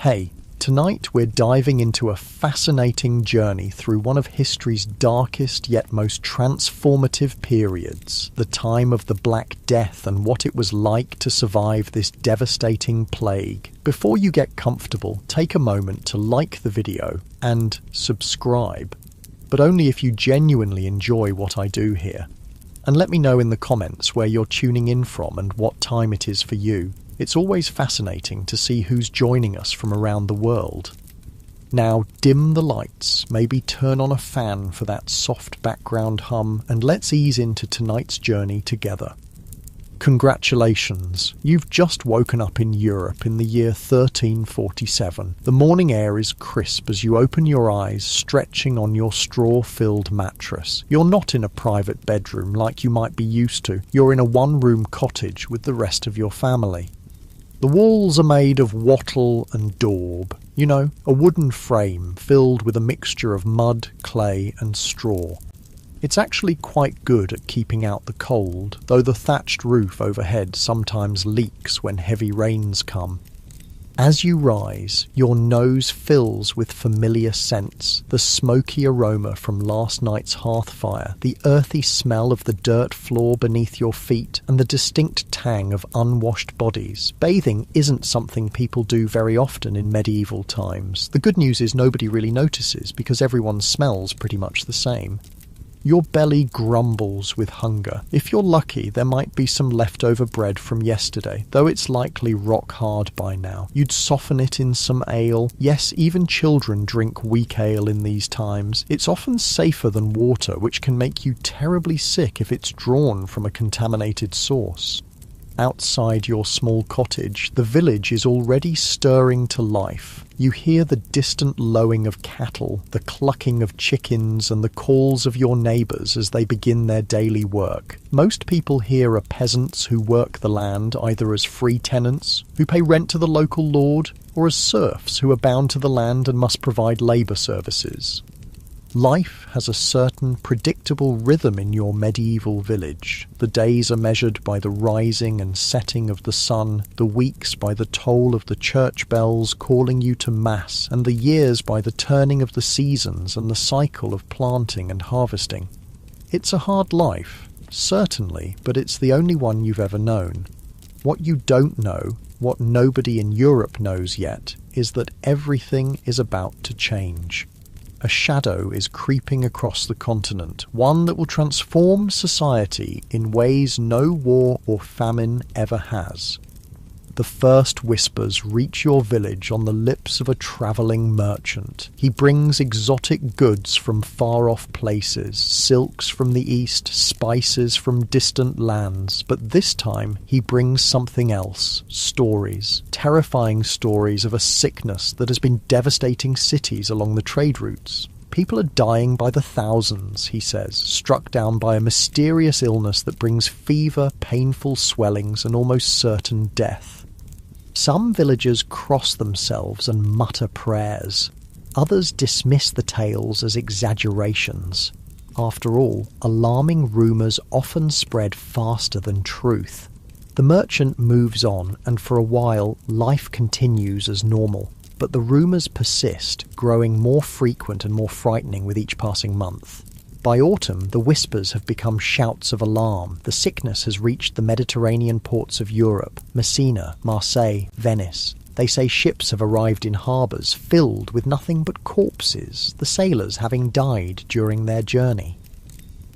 Hey, tonight we're diving into a fascinating journey through one of history's darkest yet most transformative periods, the time of the Black Death and what it was like to survive this devastating plague. Before you get comfortable, take a moment to like the video and subscribe, but only if you genuinely enjoy what I do here. And let me know in the comments where you're tuning in from and what time it is for you. It's always fascinating to see who's joining us from around the world. Now dim the lights, maybe turn on a fan for that soft background hum, and let's ease into tonight's journey together. Congratulations, you've just woken up in Europe in the year 1347. The morning air is crisp as you open your eyes, stretching on your straw-filled mattress. You're not in a private bedroom like you might be used to. You're in a one-room cottage with the rest of your family. The walls are made of wattle and daub, a wooden frame filled with a mixture of mud, clay and straw. It's actually quite good at keeping out the cold, though the thatched roof overhead sometimes leaks when heavy rains come. As you rise, your nose fills with familiar scents, the smoky aroma from last night's hearth fire, the earthy smell of the dirt floor beneath your feet, and the distinct tang of unwashed bodies. Bathing isn't something people do very often in medieval times. The good news is nobody really notices because everyone smells pretty much the same. Your belly grumbles with hunger. If you're lucky, there might be some leftover bread from yesterday, though it's likely rock hard by now. You'd soften it in some ale. Yes, even children drink weak ale in these times. It's often safer than water, which can make you terribly sick if it's drawn from a contaminated source. Outside your small cottage, the village is already stirring to life. You hear the distant lowing of cattle, the clucking of chickens, and the calls of your neighbours as they begin their daily work. Most people here are peasants who work the land either as free tenants, who pay rent to the local lord, or as serfs who are bound to the land and must provide labour services. Life has a certain predictable rhythm in your medieval village. The days are measured by the rising and setting of the sun, the weeks by the toll of the church bells calling you to mass, and the years by the turning of the seasons and the cycle of planting and harvesting. It's a hard life, certainly, but it's the only one you've ever known. What you don't know, what nobody in Europe knows yet, is that everything is about to change. A shadow is creeping across the continent, one that will transform society in ways no war or famine ever has. The first whispers reach your village on the lips of a travelling merchant. He brings exotic goods from far-off places, silks from the east, spices from distant lands, but this time he brings something else, stories, terrifying stories of a sickness that has been devastating cities along the trade routes. People are dying by the thousands, he says, struck down by a mysterious illness that brings fever, painful swellings, and almost certain death. Some villagers cross themselves and mutter prayers. Others dismiss the tales as exaggerations. After all, alarming rumours often spread faster than truth. The merchant moves on, and for a while, life continues as normal. But the rumours persist, growing more frequent and more frightening with each passing month. By autumn, the whispers have become shouts of alarm. The sickness has reached the Mediterranean ports of Europe, Messina, Marseille, Venice. They say ships have arrived in harbours filled with nothing but corpses, the sailors having died during their journey.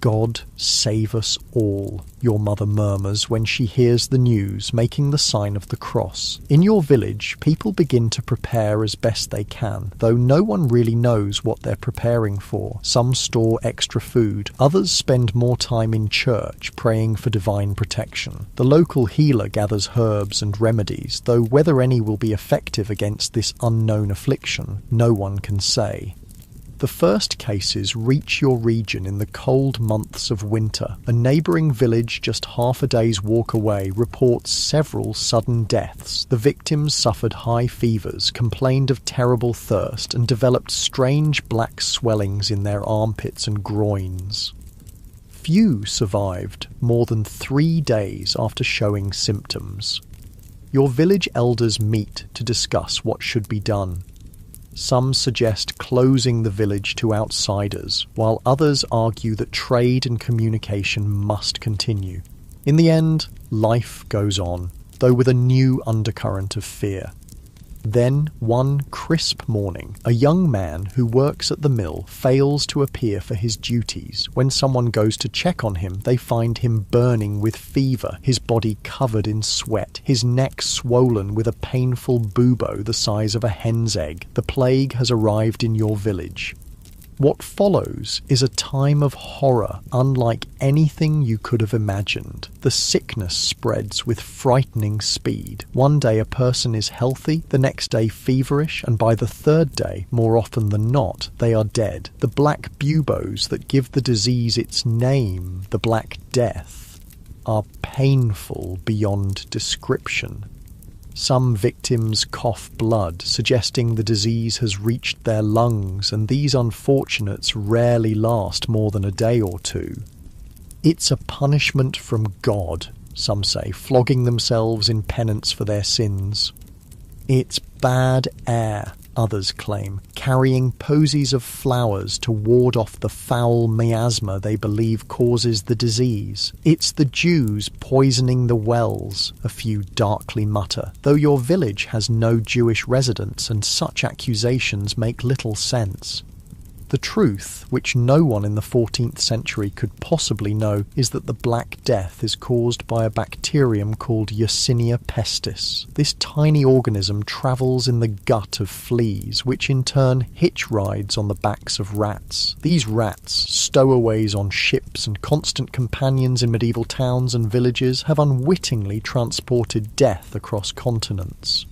God save us all, your mother murmurs when she hears the news, making the sign of the cross. In your village, people begin to prepare as best they can, though no one really knows what they're preparing for. Some store extra food, others spend more time in church, praying for divine protection. The local healer gathers herbs and remedies, though whether any will be effective against this unknown affliction, no one can say. The first cases reach your region in the cold months of winter. A neighbouring village just half a day's walk away reports several sudden deaths. The victims suffered high fevers, complained of terrible thirst, and developed strange black swellings in their armpits and groins. Few survived more than 3 days after showing symptoms. Your village elders meet to discuss what should be done. Some suggest closing the village to outsiders, while others argue that trade and communication must continue. In the end, life goes on, though with a new undercurrent of fear. Then, one crisp morning, a young man who works at the mill fails to appear for his duties. When someone goes to check on him, they find him burning with fever, his body covered in sweat, his neck swollen with a painful bubo the size of a hen's egg. The plague has arrived in your village. What follows is a time of horror unlike anything you could have imagined. The sickness spreads with frightening speed. One day a person is healthy, the next day feverish, and by the third day, more often than not, they are dead. The black buboes that give the disease its name, the Black Death, are painful beyond description. Some victims cough blood, suggesting the disease has reached their lungs, and these unfortunates rarely last more than a day or two. It's a punishment from God, some say, flogging themselves in penance for their sins. It's bad air, others claim, carrying posies of flowers to ward off the foul miasma they believe causes the disease. It's the Jews poisoning the wells, a few darkly mutter, though your village has no Jewish residents and such accusations make little sense. The truth, which no one in the 14th century could possibly know, is that the Black Death is caused by a bacterium called Yersinia pestis. This tiny organism travels in the gut of fleas, which in turn hitch rides on the backs of rats. These rats, stowaways on ships and constant companions in medieval towns and villages, have unwittingly transported death across continents.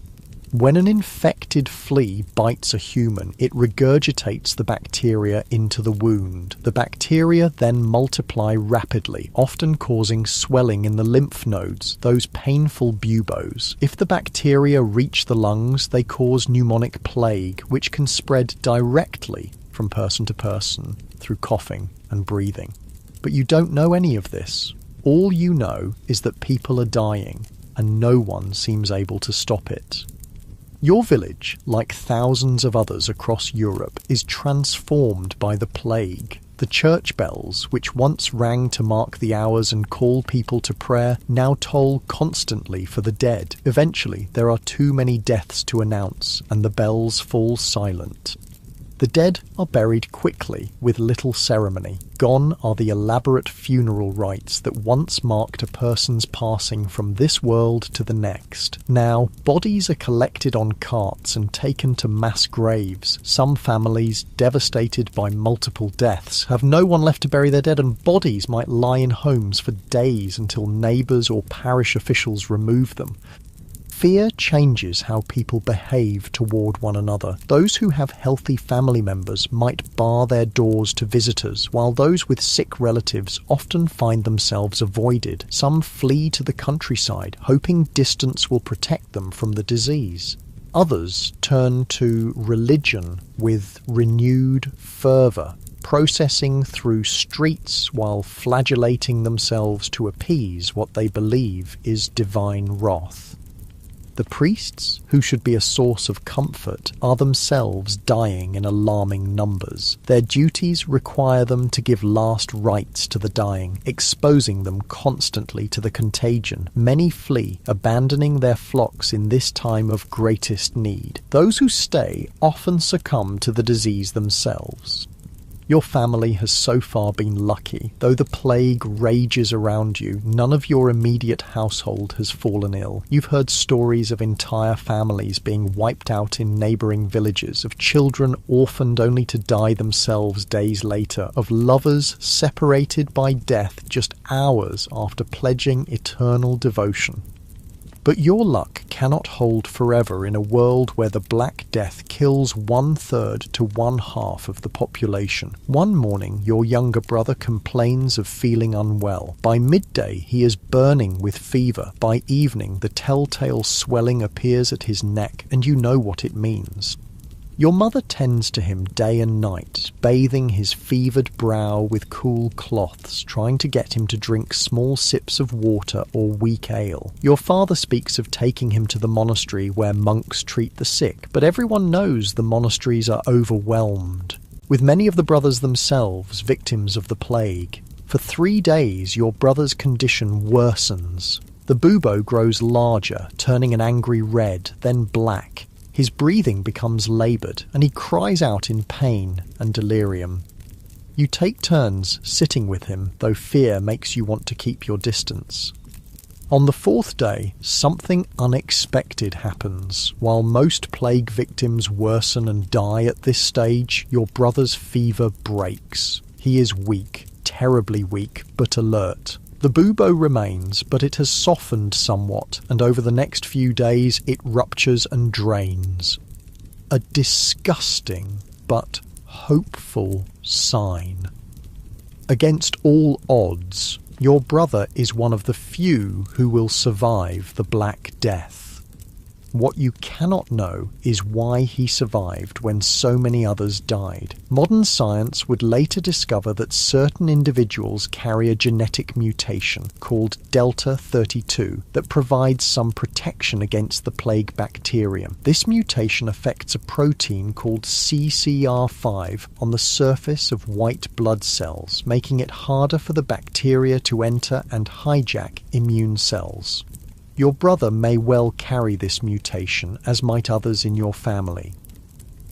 When an infected flea bites a human, it regurgitates the bacteria into the wound. The bacteria then multiply rapidly, often causing swelling in the lymph nodes, those painful buboes. If the bacteria reach the lungs, they cause pneumonic plague, which can spread directly from person to person through coughing and breathing. But you don't know any of this. All you know is that people are dying, and no one seems able to stop it. Your village, like thousands of others across Europe, is transformed by the plague. The church bells, which once rang to mark the hours and call people to prayer, now toll constantly for the dead. Eventually, there are too many deaths to announce, and the bells fall silent. The dead are buried quickly, with little ceremony. Gone are the elaborate funeral rites that once marked a person's passing from this world to the next. Now, bodies are collected on carts and taken to mass graves. Some families, devastated by multiple deaths, have no one left to bury their dead, and bodies might lie in homes for days until neighbours or parish officials remove them. Fear changes how people behave toward one another. Those who have healthy family members might bar their doors to visitors, while those with sick relatives often find themselves avoided. Some flee to the countryside, hoping distance will protect them from the disease. Others turn to religion with renewed fervour, processing through streets while flagellating themselves to appease what they believe is divine wrath. The priests, who should be a source of comfort, are themselves dying in alarming numbers. Their duties require them to give last rites to the dying, exposing them constantly to the contagion. Many flee, abandoning their flocks in this time of greatest need. Those who stay often succumb to the disease themselves. Your family has so far been lucky. Though the plague rages around you, none of your immediate household has fallen ill. You've heard stories of entire families being wiped out in neighbouring villages, of children orphaned only to die themselves days later, of lovers separated by death just hours after pledging eternal devotion. But your luck cannot hold forever in a world where the Black Death kills 1/3 to 1/2 of the population. One morning, your younger brother complains of feeling unwell. By midday, he is burning with fever. By evening, the telltale swelling appears at his neck, and you know what it means. Your mother tends to him day and night, bathing his fevered brow with cool cloths, trying to get him to drink small sips of water or weak ale. Your father speaks of taking him to the monastery where monks treat the sick, but everyone knows the monasteries are overwhelmed, with many of the brothers themselves victims of the plague. For 3 days, your brother's condition worsens. The bubo grows larger, turning an angry red, then black. His breathing becomes laboured, and he cries out in pain and delirium. You take turns sitting with him, though fear makes you want to keep your distance. On the 4th day, something unexpected happens. While most plague victims worsen and die at this stage, your brother's fever breaks. He is weak, terribly weak, but alert. The bubo remains, but it has softened somewhat, and over the next few days it ruptures and drains. A disgusting but hopeful sign. Against all odds, your brother is one of the few who will survive the Black Death. What you cannot know is why he survived when so many others died. Modern science would later discover that certain individuals carry a genetic mutation called Delta 32 that provides some protection against the plague bacterium. This mutation affects a protein called CCR5 on the surface of white blood cells, making it harder for the bacteria to enter and hijack immune cells. Your brother may well carry this mutation, as might others in your family.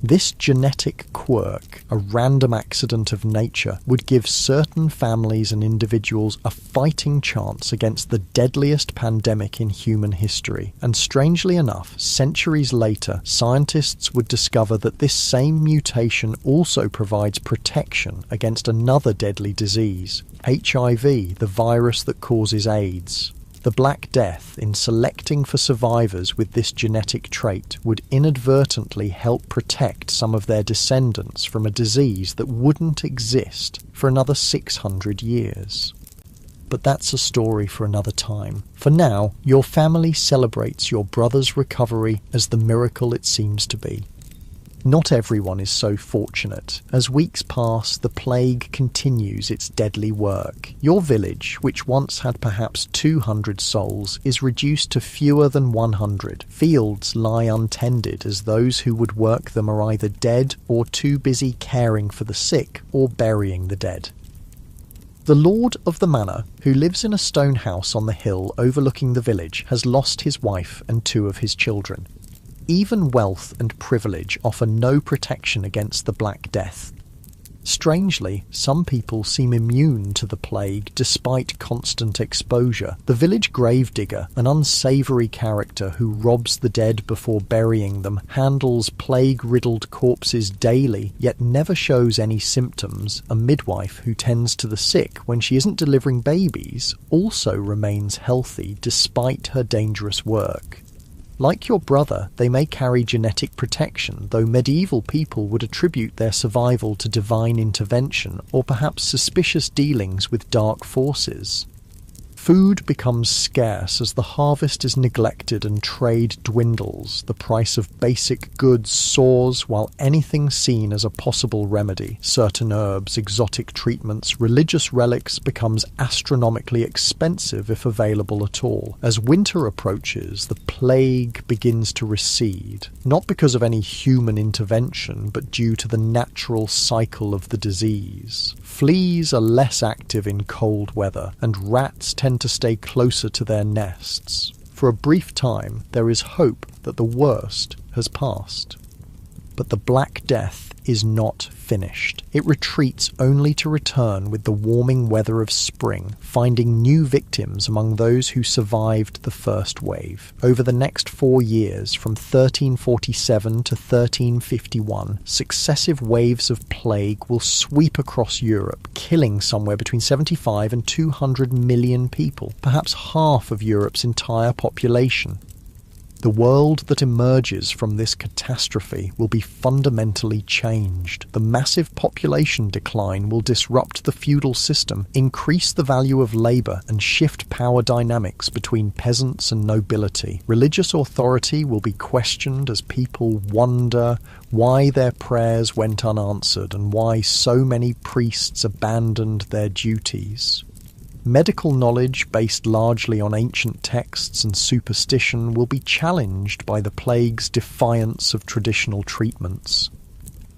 This genetic quirk, a random accident of nature, would give certain families and individuals a fighting chance against the deadliest pandemic in human history. And strangely enough, centuries later, scientists would discover that this same mutation also provides protection against another deadly disease, HIV, the virus that causes AIDS. The Black Death, in selecting for survivors with this genetic trait, would inadvertently help protect some of their descendants from a disease that wouldn't exist for another 600 years. But that's a story for another time. For now, your family celebrates your brother's recovery as the miracle it seems to be. Not everyone is so fortunate. As weeks pass, the plague continues its deadly work. Your village, which once had perhaps 200 souls, is reduced to fewer than 100. Fields lie untended as those who would work them are either dead or too busy caring for the sick or burying the dead. The lord of the manor, who lives in a stone house on the hill overlooking the village, has lost his wife and 2 of his children. Even wealth and privilege offer no protection against the Black Death. Strangely, some people seem immune to the plague despite constant exposure. The village gravedigger, an unsavoury character who robs the dead before burying them, handles plague-riddled corpses daily, yet never shows any symptoms. A midwife who tends to the sick when she isn't delivering babies also remains healthy despite her dangerous work. Like your brother, they may carry genetic protection, though medieval people would attribute their survival to divine intervention or perhaps suspicious dealings with dark forces. Food becomes scarce as the harvest is neglected and trade dwindles. The price of basic goods soars, while anything seen as a possible remedy, certain herbs, exotic treatments, religious relics, becomes astronomically expensive if available at all. As winter approaches, the plague begins to recede, not because of any human intervention, but due to the natural cycle of the disease. Fleas are less active in cold weather, and rats tend to stay closer to their nests. For a brief time, there is hope that the worst has passed. But the Black Death is not finished. It retreats only to return with the warming weather of spring, finding new victims among those who survived the first wave. Over the next 4 years, from 1347 to 1351, successive waves of plague will sweep across Europe, killing somewhere between 75 and 200 million people, perhaps half of Europe's entire population. The world that emerges from this catastrophe will be fundamentally changed. The massive population decline will disrupt the feudal system, increase the value of labor, and shift power dynamics between peasants and nobility. Religious authority will be questioned as people wonder why their prayers went unanswered and why so many priests abandoned their duties. Medical knowledge, based largely on ancient texts and superstition, will be challenged by the plague's defiance of traditional treatments.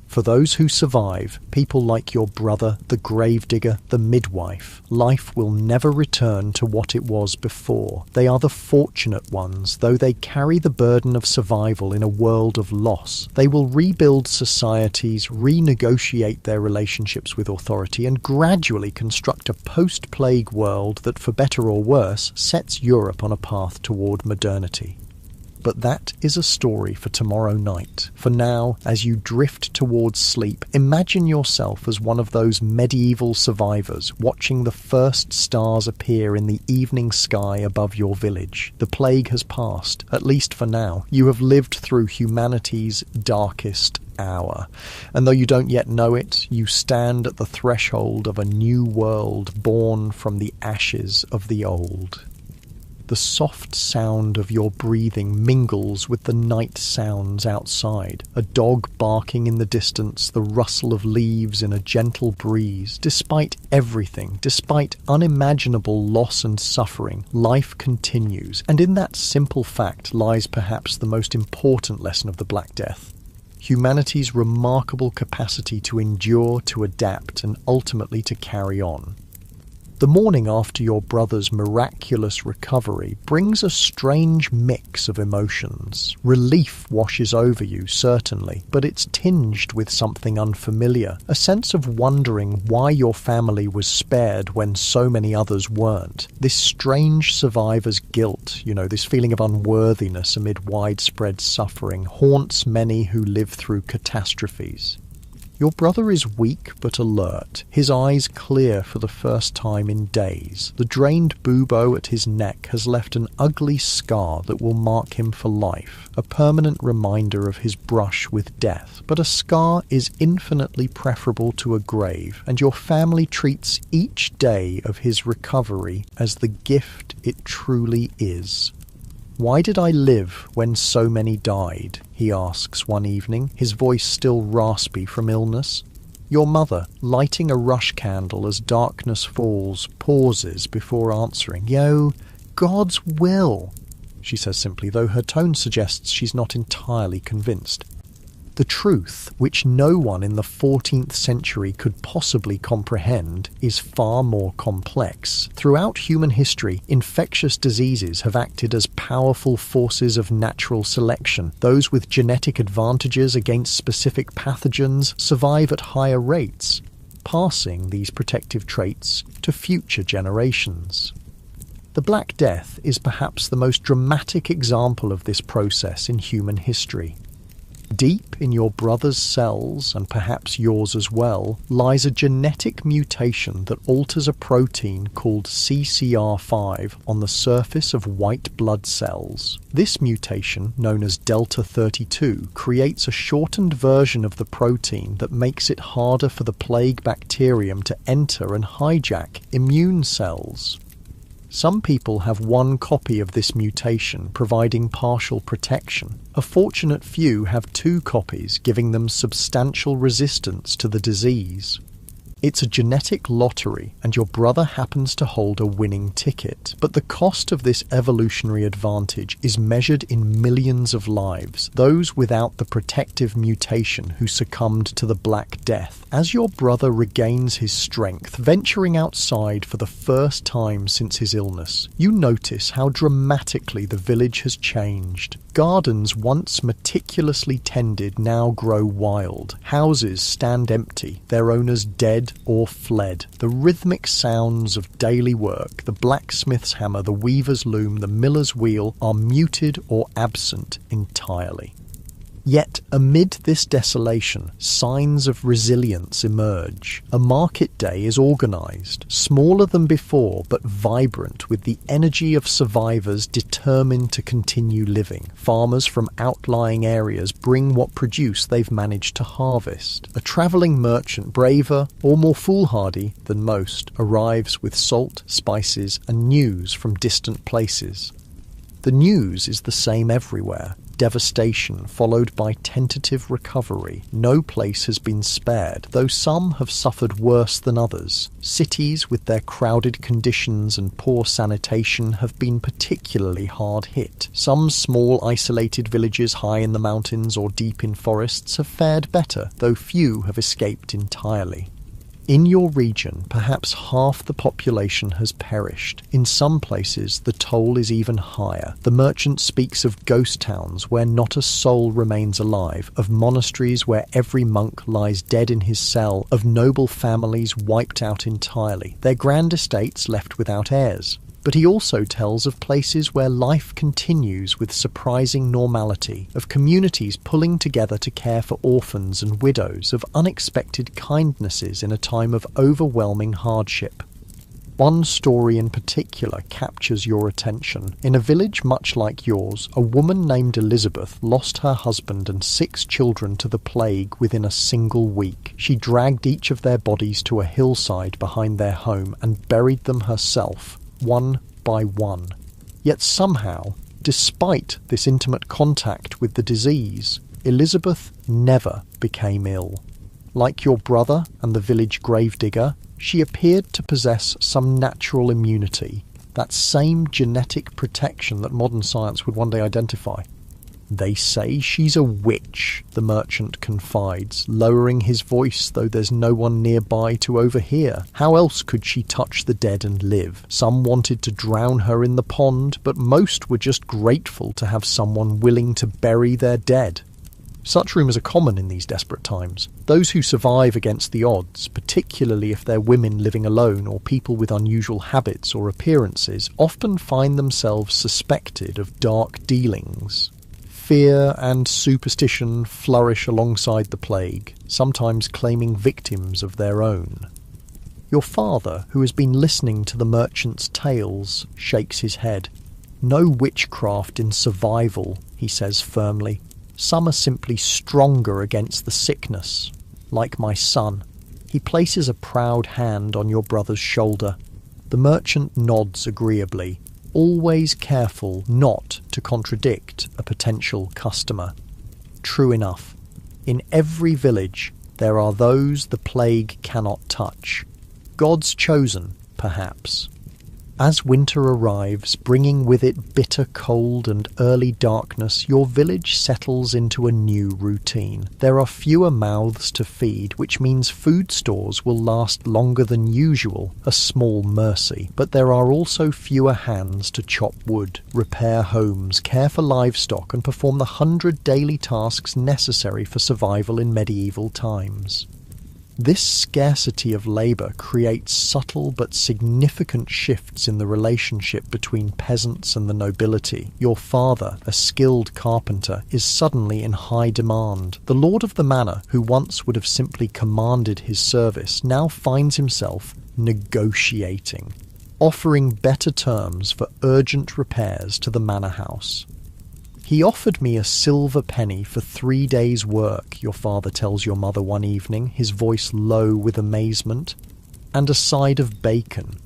For those who survive, people like your brother, the gravedigger, the midwife, life will never return to what it was before. They are the fortunate ones, though they carry the burden of survival in a world of loss. They will rebuild societies, renegotiate their relationships with authority, and gradually construct a post-plague world that, for better or worse, sets Europe on a path toward modernity. But that is a story for tomorrow night. For now, as you drift towards sleep, imagine yourself as one of those medieval survivors watching the first stars appear in the evening sky above your village. The plague has passed, at least for now. You have lived through humanity's darkest hour. And though you don't yet know it, you stand at the threshold of a new world born from the ashes of the old. The soft sound of your breathing mingles with the night sounds outside. A dog barking in the distance, the rustle of leaves in a gentle breeze. Despite everything, despite unimaginable loss and suffering, life continues. And in that simple fact lies perhaps the most important lesson of the Black Death. Humanity's remarkable capacity to endure, to adapt, and ultimately to carry on. The morning after your brother's miraculous recovery brings a strange mix of emotions. Relief washes over you, certainly, but it's tinged with something unfamiliar, a sense of wondering why your family was spared when so many others weren't. This strange survivor's guilt, this feeling of unworthiness amid widespread suffering, haunts many who live through catastrophes. Your brother is weak but alert, his eyes clear for the first time in days. The drained bubo at his neck has left an ugly scar that will mark him for life, a permanent reminder of his brush with death. But a scar is infinitely preferable to a grave, and your family treats each day of his recovery as the gift it truly is. "Why did I live when so many died?" he asks one evening, his voice still raspy from illness. Your mother, lighting a rush candle as darkness falls, pauses before answering. God's will," she says simply, though her tone suggests she's not entirely convinced. The truth, which no one in the 14th century could possibly comprehend, is far more complex. Throughout human history, infectious diseases have acted as powerful forces of natural selection. Those with genetic advantages against specific pathogens survive at higher rates, passing these protective traits to future generations. The Black Death is perhaps the most dramatic example of this process in human history. Deep in your brother's cells, and perhaps yours as well, lies a genetic mutation that alters a protein called CCR5 on the surface of white blood cells. This mutation, known as Delta 32, creates a shortened version of the protein that makes it harder for the plague bacterium to enter and hijack immune cells. Some people have one copy of this mutation, providing partial protection. A fortunate few have two copies, giving them substantial resistance to the disease. It's a genetic lottery, and your brother happens to hold a winning ticket. But the cost of this evolutionary advantage is measured in millions of lives, those without the protective mutation who succumbed to the Black Death. As your brother regains his strength, venturing outside for the first time since his illness, you notice how dramatically the village has changed. Gardens once meticulously tended now grow wild. Houses stand empty, their owners dead or fled. The rhythmic sounds of daily work, the blacksmith's hammer, the weaver's loom, the miller's wheel, are muted or absent entirely. Yet amid this desolation, signs of resilience emerge. A market day is organised, smaller than before but vibrant with the energy of survivors determined to continue living. Farmers from outlying areas bring what produce they've managed to harvest. A travelling merchant, braver or more foolhardy than most, arrives with salt, spices and news from distant places. The news is the same everywhere. Devastation followed by tentative recovery. No place has been spared, though some have suffered worse than others. Cities with their crowded conditions and poor sanitation have been particularly hard hit. Some small isolated villages high in the mountains or deep in forests have fared better, though few have escaped entirely. In your region, perhaps half the population has perished. In some places, the toll is even higher. The merchant speaks of ghost towns where not a soul remains alive, of monasteries where every monk lies dead in his cell, of noble families wiped out entirely, their grand estates left without heirs. But he also tells of places where life continues with surprising normality, of communities pulling together to care for orphans and widows, of unexpected kindnesses in a time of overwhelming hardship. One story in particular captures your attention. In a village much like yours, a woman named Elizabeth lost her husband and 6 children to the plague within a single week. She dragged each of their bodies to a hillside behind their home and buried them herself, one by one. Yet somehow, despite this intimate contact with the disease, Elizabeth never became ill. Like your brother and the village gravedigger, she appeared to possess some natural immunity, that same genetic protection that modern science would one day identify. They say she's a witch, the merchant confides, lowering his voice though there's no one nearby to overhear. How else could she touch the dead and live? Some wanted to drown her in the pond, but most were just grateful to have someone willing to bury their dead. Such rumours are common in these desperate times. Those who survive against the odds, particularly if they're women living alone or people with unusual habits or appearances, often find themselves suspected of dark dealings. Fear and superstition flourish alongside the plague, sometimes claiming victims of their own. Your father, who has been listening to the merchant's tales, shakes his head. No witchcraft in survival, he says firmly. Some are simply stronger against the sickness, like my son. He places a proud hand on your brother's shoulder. The merchant nods agreeably, always careful not to contradict a potential customer. True enough, in every village there are those the plague cannot touch. God's chosen, perhaps. As winter arrives, bringing with it bitter cold and early darkness, your village settles into a new routine. There are fewer mouths to feed, which means food stores will last longer than usual, a small mercy. But there are also fewer hands to chop wood, repair homes, care for livestock, and perform the 100 daily tasks necessary for survival in medieval times. This scarcity of labour creates subtle but significant shifts in the relationship between peasants and the nobility. Your father, a skilled carpenter, is suddenly in high demand. The lord of the manor, who once would have simply commanded his service, now finds himself negotiating, offering better terms for urgent repairs to the manor house. He offered me a silver penny for 3 days' work, your father tells your mother one evening, his voice low with amazement, and a side of bacon.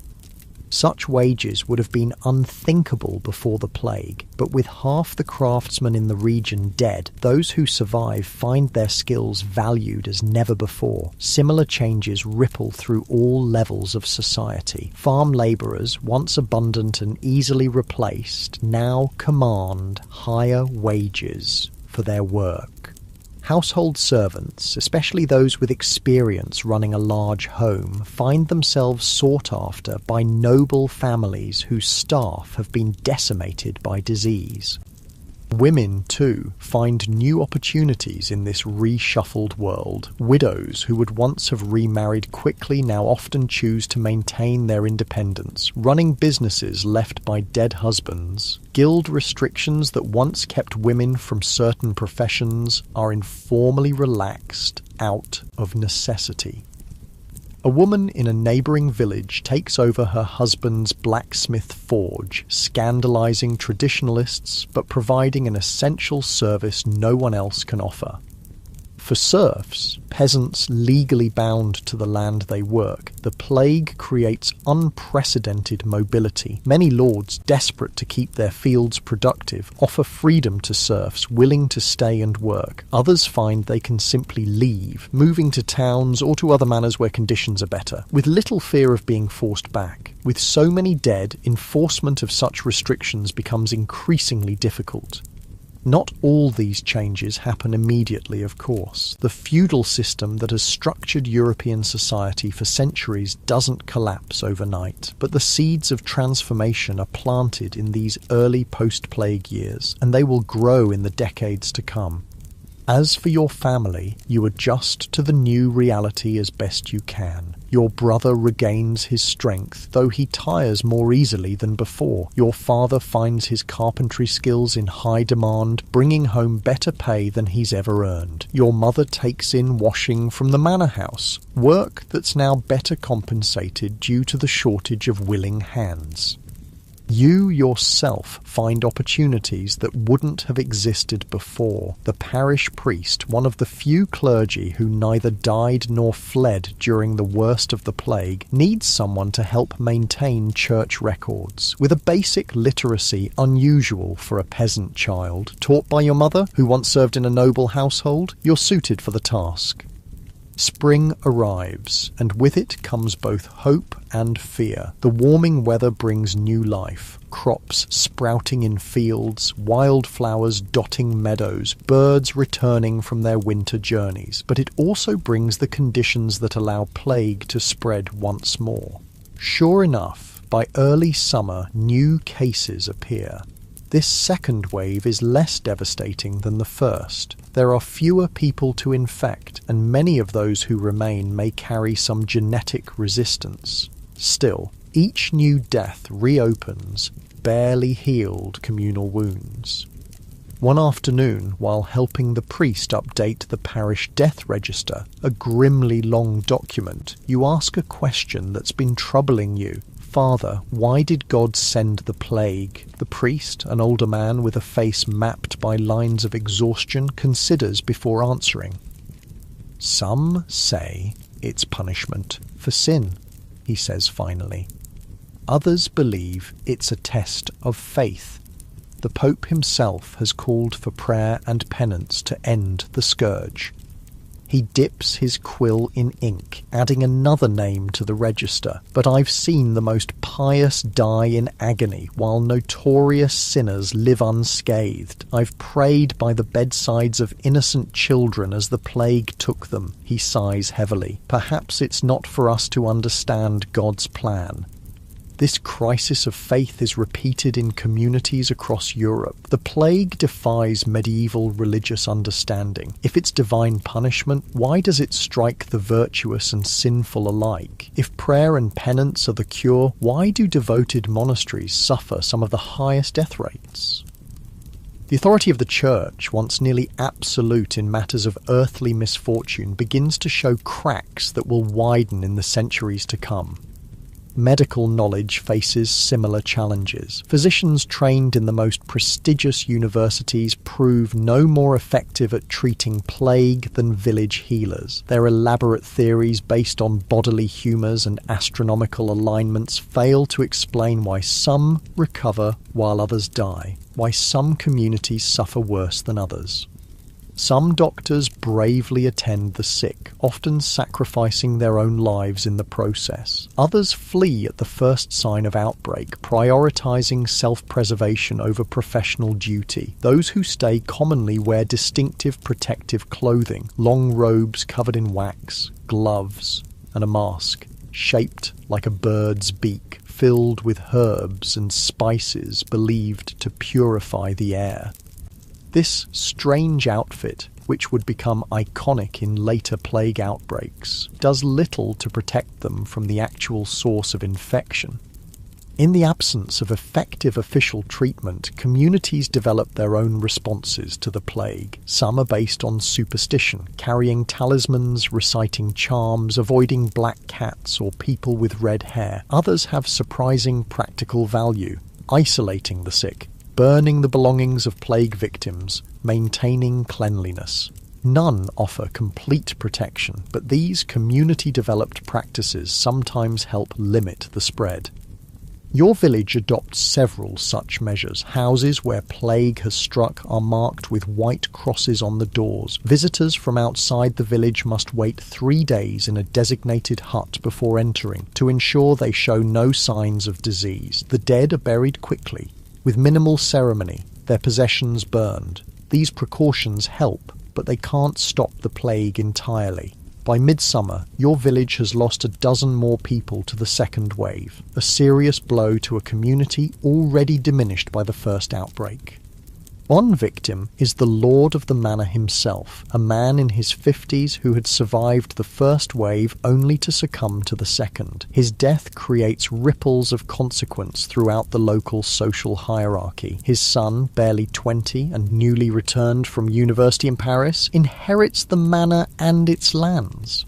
Such wages would have been unthinkable before the plague, but with half the craftsmen in the region dead, those who survive find their skills valued as never before. Similar changes ripple through all levels of society. Farm labourers, once abundant and easily replaced, now command higher wages for their work. Household servants, especially those with experience running a large home, find themselves sought after by noble families whose staff have been decimated by disease. Women, too, find new opportunities in this reshuffled world. Widows who would once have remarried quickly now often choose to maintain their independence, running businesses left by dead husbands. Guild restrictions that once kept women from certain professions are informally relaxed out of necessity. A woman in a neighbouring village takes over her husband's blacksmith forge, scandalising traditionalists but providing an essential service no one else can offer. For serfs, peasants legally bound to the land they work, the plague creates unprecedented mobility. Many lords, desperate to keep their fields productive, offer freedom to serfs willing to stay and work. Others find they can simply leave, moving to towns or to other manors where conditions are better, with little fear of being forced back. With so many dead, enforcement of such restrictions becomes increasingly difficult. Not all these changes happen immediately, of course. The feudal system that has structured European society for centuries doesn't collapse overnight, but the seeds of transformation are planted in these early post-plague years, and they will grow in the decades to come. As for your family, you adjust to the new reality as best you can. Your brother regains his strength, though he tires more easily than before. Your father finds his carpentry skills in high demand, bringing home better pay than he's ever earned. Your mother takes in washing from the manor house, work that's now better compensated due to the shortage of willing hands. You yourself find opportunities that wouldn't have existed before. The parish priest, one of the few clergy who neither died nor fled during the worst of the plague, needs someone to help maintain church records. With a basic literacy unusual for a peasant child, taught by your mother, who once served in a noble household, you're suited for the task. Spring arrives, and with it comes both hope and fear. The warming weather brings new life, crops sprouting in fields, wildflowers dotting meadows, birds returning from their winter journeys. But it also brings the conditions that allow plague to spread once more. Sure enough, by early summer, new cases appear. This second wave is less devastating than the first. There are fewer people to infect, and many of those who remain may carry some genetic resistance. Still, each new death reopens barely healed communal wounds. One afternoon, while helping the priest update the parish death register, a grimly long document, you ask a question that's been troubling you. Father, why did God send the plague? The priest, an older man with a face mapped by lines of exhaustion, considers before answering. Some say it's punishment for sin, he says finally. Others believe it's a test of faith. The Pope himself has called for prayer and penance to end the scourge. He dips his quill in ink, adding another name to the register. But I've seen the most pious die in agony, while notorious sinners live unscathed. I've prayed by the bedsides of innocent children as the plague took them. He sighs heavily. Perhaps it's not for us to understand God's plan. This crisis of faith is repeated in communities across Europe. The plague defies medieval religious understanding. If it's divine punishment, why does it strike the virtuous and sinful alike? If prayer and penance are the cure, why do devoted monasteries suffer some of the highest death rates? The authority of the Church, once nearly absolute in matters of earthly misfortune, begins to show cracks that will widen in the centuries to come. Medical knowledge faces similar challenges. Physicians trained in the most prestigious universities prove no more effective at treating plague than village healers. Their elaborate theories based on bodily humours and astronomical alignments fail to explain why some recover while others die, why some communities suffer worse than others. Some doctors bravely attend the sick, often sacrificing their own lives in the process. Others flee at the first sign of outbreak, prioritizing self-preservation over professional duty. Those who stay commonly wear distinctive protective clothing, long robes covered in wax, gloves, and a mask, shaped like a bird's beak, filled with herbs and spices believed to purify the air. This strange outfit, which would become iconic in later plague outbreaks, does little to protect them from the actual source of infection. In the absence of effective official treatment, communities develop their own responses to the plague. Some are based on superstition, carrying talismans, reciting charms, avoiding black cats or people with red hair. Others have surprising practical value, isolating the sick, burning the belongings of plague victims, maintaining cleanliness. None offer complete protection, but these community-developed practices sometimes help limit the spread. Your village adopts several such measures. Houses where plague has struck are marked with white crosses on the doors. Visitors from outside the village must wait 3 days in a designated hut before entering to ensure they show no signs of disease. The dead are buried quickly, with minimal ceremony, their possessions burned. These precautions help, but they can't stop the plague entirely. By midsummer, your village has lost a dozen more people to the second wave, a serious blow to a community already diminished by the first outbreak. One victim is the lord of the manor himself, a man in his 50s who had survived the first wave only to succumb to the second. His death creates ripples of consequence throughout the local social hierarchy. His son, barely 20 and newly returned from university in Paris, inherits the manor and its lands.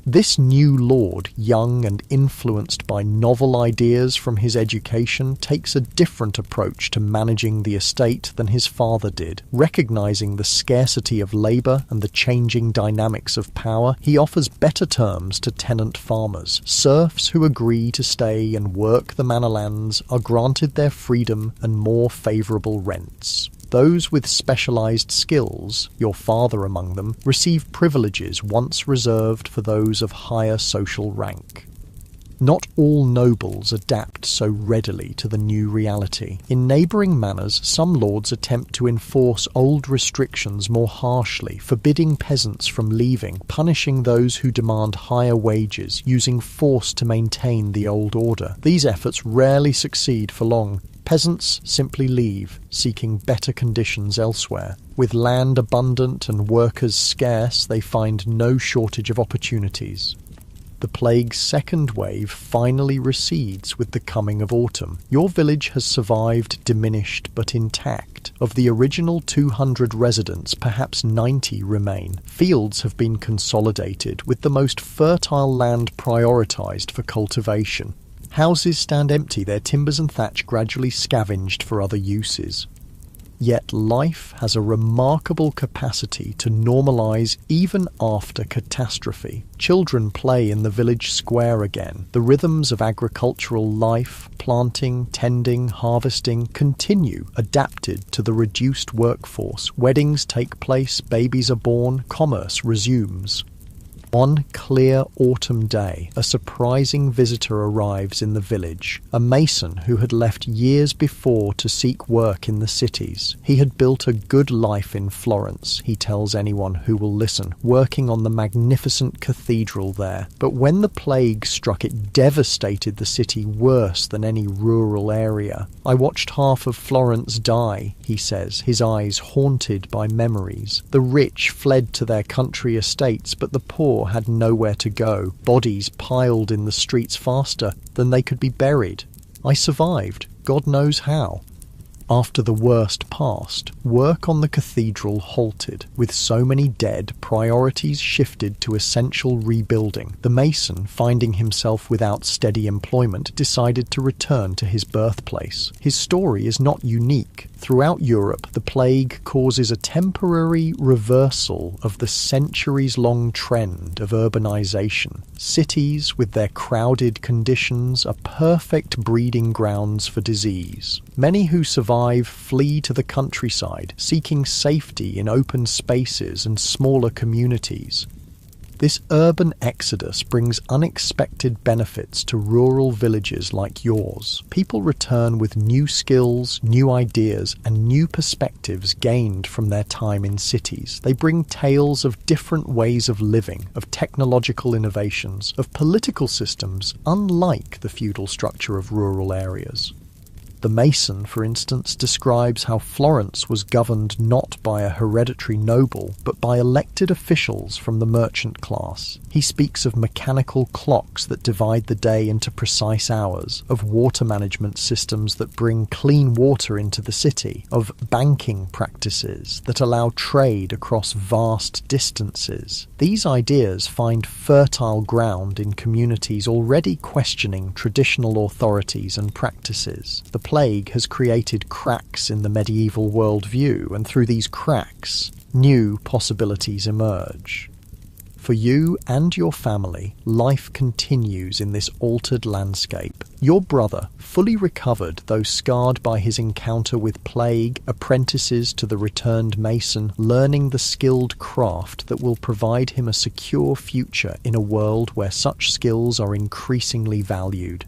This new lord, young and influenced by novel ideas from his education, takes a different approach to managing the estate than his father did. Recognizing the scarcity of labor and the changing dynamics of power, he offers better terms to tenant farmers. Serfs who agree to stay and work the manor lands are granted their freedom and more favorable rents. Those with specialized skills, your father among them, receive privileges once reserved for those of higher social rank. Not all nobles adapt so readily to the new reality. In neighbouring manors, some lords attempt to enforce old restrictions more harshly, forbidding peasants from leaving, punishing those who demand higher wages, using force to maintain the old order. These efforts rarely succeed for long. Peasants simply leave, seeking better conditions elsewhere. With land abundant and workers scarce, they find no shortage of opportunities. The plague's second wave finally recedes with the coming of autumn. Your village has survived diminished but intact. Of the original 200 residents, perhaps 90 remain. Fields have been consolidated, with the most fertile land prioritized for cultivation. Houses stand empty, their timbers and thatch gradually scavenged for other uses. Yet life has a remarkable capacity to normalize even after catastrophe. Children play in the village square again. The rhythms of agricultural life, planting, tending, harvesting, continue, adapted to the reduced workforce. Weddings take place, babies are born, commerce resumes. One clear autumn day, a surprising visitor arrives in the village, a mason who had left years before to seek work in the cities. He had built a good life in Florence, he tells anyone who will listen, working on the magnificent cathedral there. But when the plague struck, it devastated the city worse than any rural area. I watched half of Florence die, he says, his eyes haunted by memories. The rich fled to their country estates, but the poor had nowhere to go. Bodies piled in the streets faster than they could be buried. I survived, God knows how. After the worst passed, work on the cathedral halted. With so many dead, priorities shifted to essential rebuilding. The mason, finding himself without steady employment, decided to return to his birthplace. His story is not unique. Throughout Europe, the plague causes a temporary reversal of the centuries-long trend of urbanization. Cities, with their crowded conditions, are perfect breeding grounds for disease. Many who survive flee to the countryside, seeking safety in open spaces and smaller communities. This urban exodus brings unexpected benefits to rural villages like yours. People return with new skills, new ideas, and new perspectives gained from their time in cities. They bring tales of different ways of living, of technological innovations, of political systems unlike the feudal structure of rural areas. The Mason, for instance, describes how Florence was governed not by a hereditary noble, but by elected officials from the merchant class. He speaks of mechanical clocks that divide the day into precise hours, of water management systems that bring clean water into the city, of banking practices that allow trade across vast distances. These ideas find fertile ground in communities already questioning traditional authorities and practices. The plague has created cracks in the medieval worldview, and through these cracks, new possibilities emerge. For you and your family, life continues in this altered landscape. Your brother, fully recovered though scarred by his encounter with plague, apprentices to the returned mason, learning the skilled craft that will provide him a secure future in a world where such skills are increasingly valued.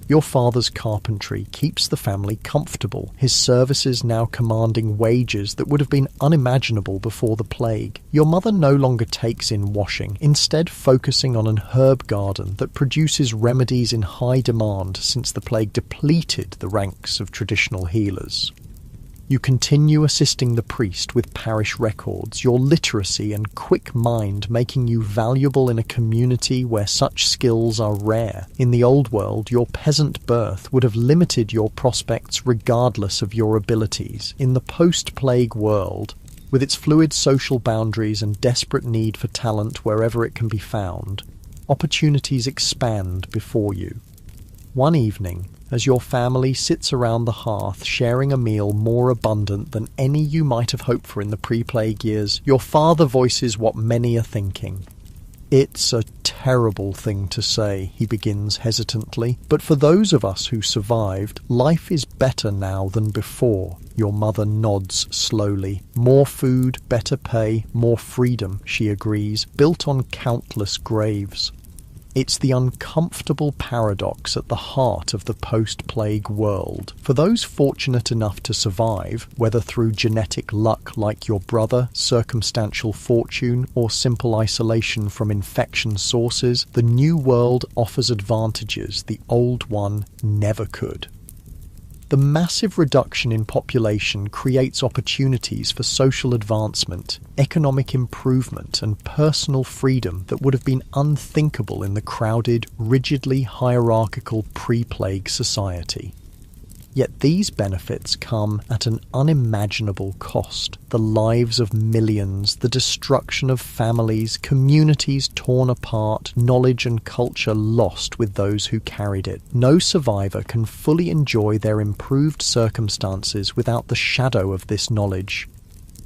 Your father's carpentry keeps the family comfortable, his services now commanding wages that would have been unimaginable before the plague. Your mother no longer takes in washing, instead focusing on an herb garden that produces remedies in high demand since the plague depleted the ranks of traditional healers. You continue assisting the priest with parish records, your literacy and quick mind making you valuable in a community where such skills are rare. In the old world, your peasant birth would have limited your prospects regardless of your abilities. In the post-plague world, with its fluid social boundaries and desperate need for talent wherever it can be found, opportunities expand before you. One evening, as your family sits around the hearth sharing a meal more abundant than any you might have hoped for in the pre-plague years, your father voices what many are thinking. "It's a terrible thing to say," he begins hesitantly, "but for those of us who survived, life is better now than before." Your mother nods slowly. "More food, better pay, more freedom," she agrees, "built on countless graves." It's the uncomfortable paradox at the heart of the post-plague world. For those fortunate enough to survive, whether through genetic luck like your brother, circumstantial fortune, or simple isolation from infection sources, the new world offers advantages the old one never could. The massive reduction in population creates opportunities for social advancement, economic improvement, and personal freedom that would have been unthinkable in the crowded, rigidly hierarchical pre-plague society. Yet these benefits come at an unimaginable cost. The lives of millions, the destruction of families, communities torn apart, knowledge and culture lost with those who carried it. No survivor can fully enjoy their improved circumstances without the shadow of this knowledge.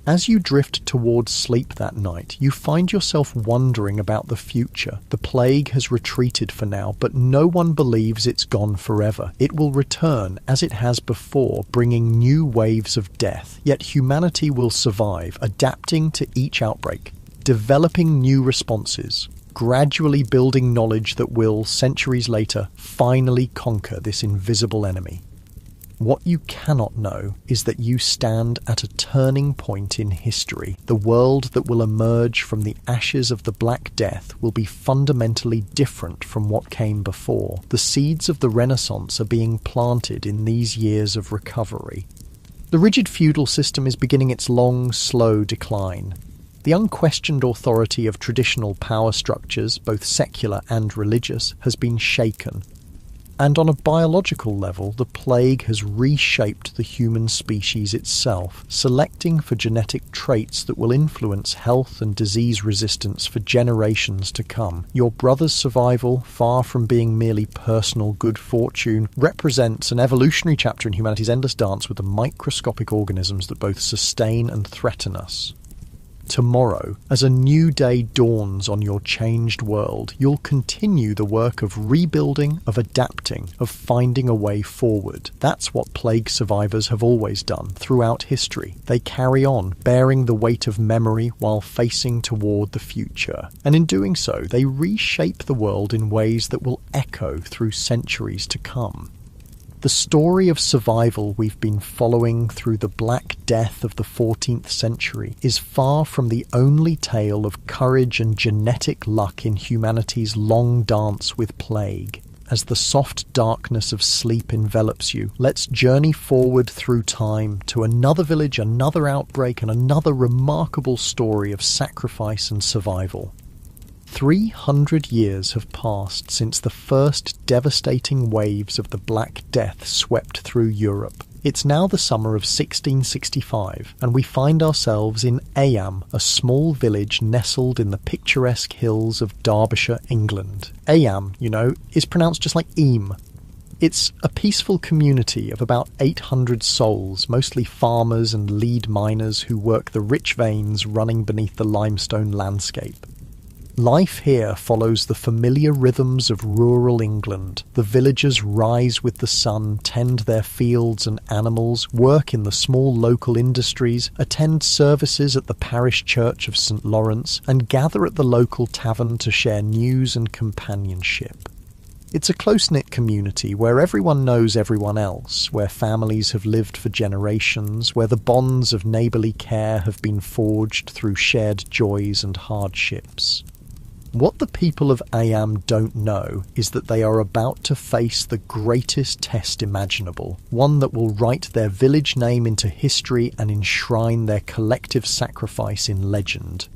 As you drift towards sleep that night, you find yourself wondering about the future. The plague has retreated for now, but no one believes it's gone forever. It will return, as it has before, bringing new waves of death. Yet humanity will survive, adapting to each outbreak, developing new responses, gradually building knowledge that will, centuries later, finally conquer this invisible enemy. What you cannot know is that you stand at a turning point in history. The world that will emerge from the ashes of the Black Death will be fundamentally different from what came before. The seeds of the Renaissance are being planted in these years of recovery. The rigid feudal system is beginning its long, slow decline. The unquestioned authority of traditional power structures, both secular and religious, has been shaken. And on a biological level, the plague has reshaped the human species itself, selecting for genetic traits that will influence health and disease resistance for generations to come. Your brother's survival, far from being merely personal good fortune, represents an evolutionary chapter in humanity's endless dance with the microscopic organisms that both sustain and threaten us. Tomorrow, as a new day dawns on your changed world, you'll continue the work of rebuilding, of adapting, of finding a way forward. That's what plague survivors have always done throughout history. They carry on, bearing the weight of memory while facing toward the future. And in doing so, they reshape the world in ways that will echo through centuries to come. The story of survival we've been following through the Black Death of the 14th century is far from the only tale of courage and genetic luck in humanity's long dance with plague. as the soft darkness of sleep envelops you, let's journey forward through time to another village, another outbreak, and another remarkable story of sacrifice and survival. 300 years have passed since the first devastating waves of the Black Death swept through Europe. It's now the summer of 1665, and we find ourselves in Eyam, a small village nestled in the picturesque hills of Derbyshire, England. Eyam, is pronounced just like Eam. It's a peaceful community of about 800 souls, mostly farmers and lead miners who work the rich veins running beneath the limestone landscape. Life here follows the familiar rhythms of rural England. The villagers rise with the sun, tend their fields and animals, work in the small local industries, attend services at the parish church of St. Lawrence, and gather at the local tavern to share news and companionship. It's a close-knit community where everyone knows everyone else, where families have lived for generations, where the bonds of neighbourly care have been forged through shared joys and hardships. What the people of Eyam don't know is that they are about to face the greatest test imaginable, one that will write their village name into history and enshrine their collective sacrifice in legend.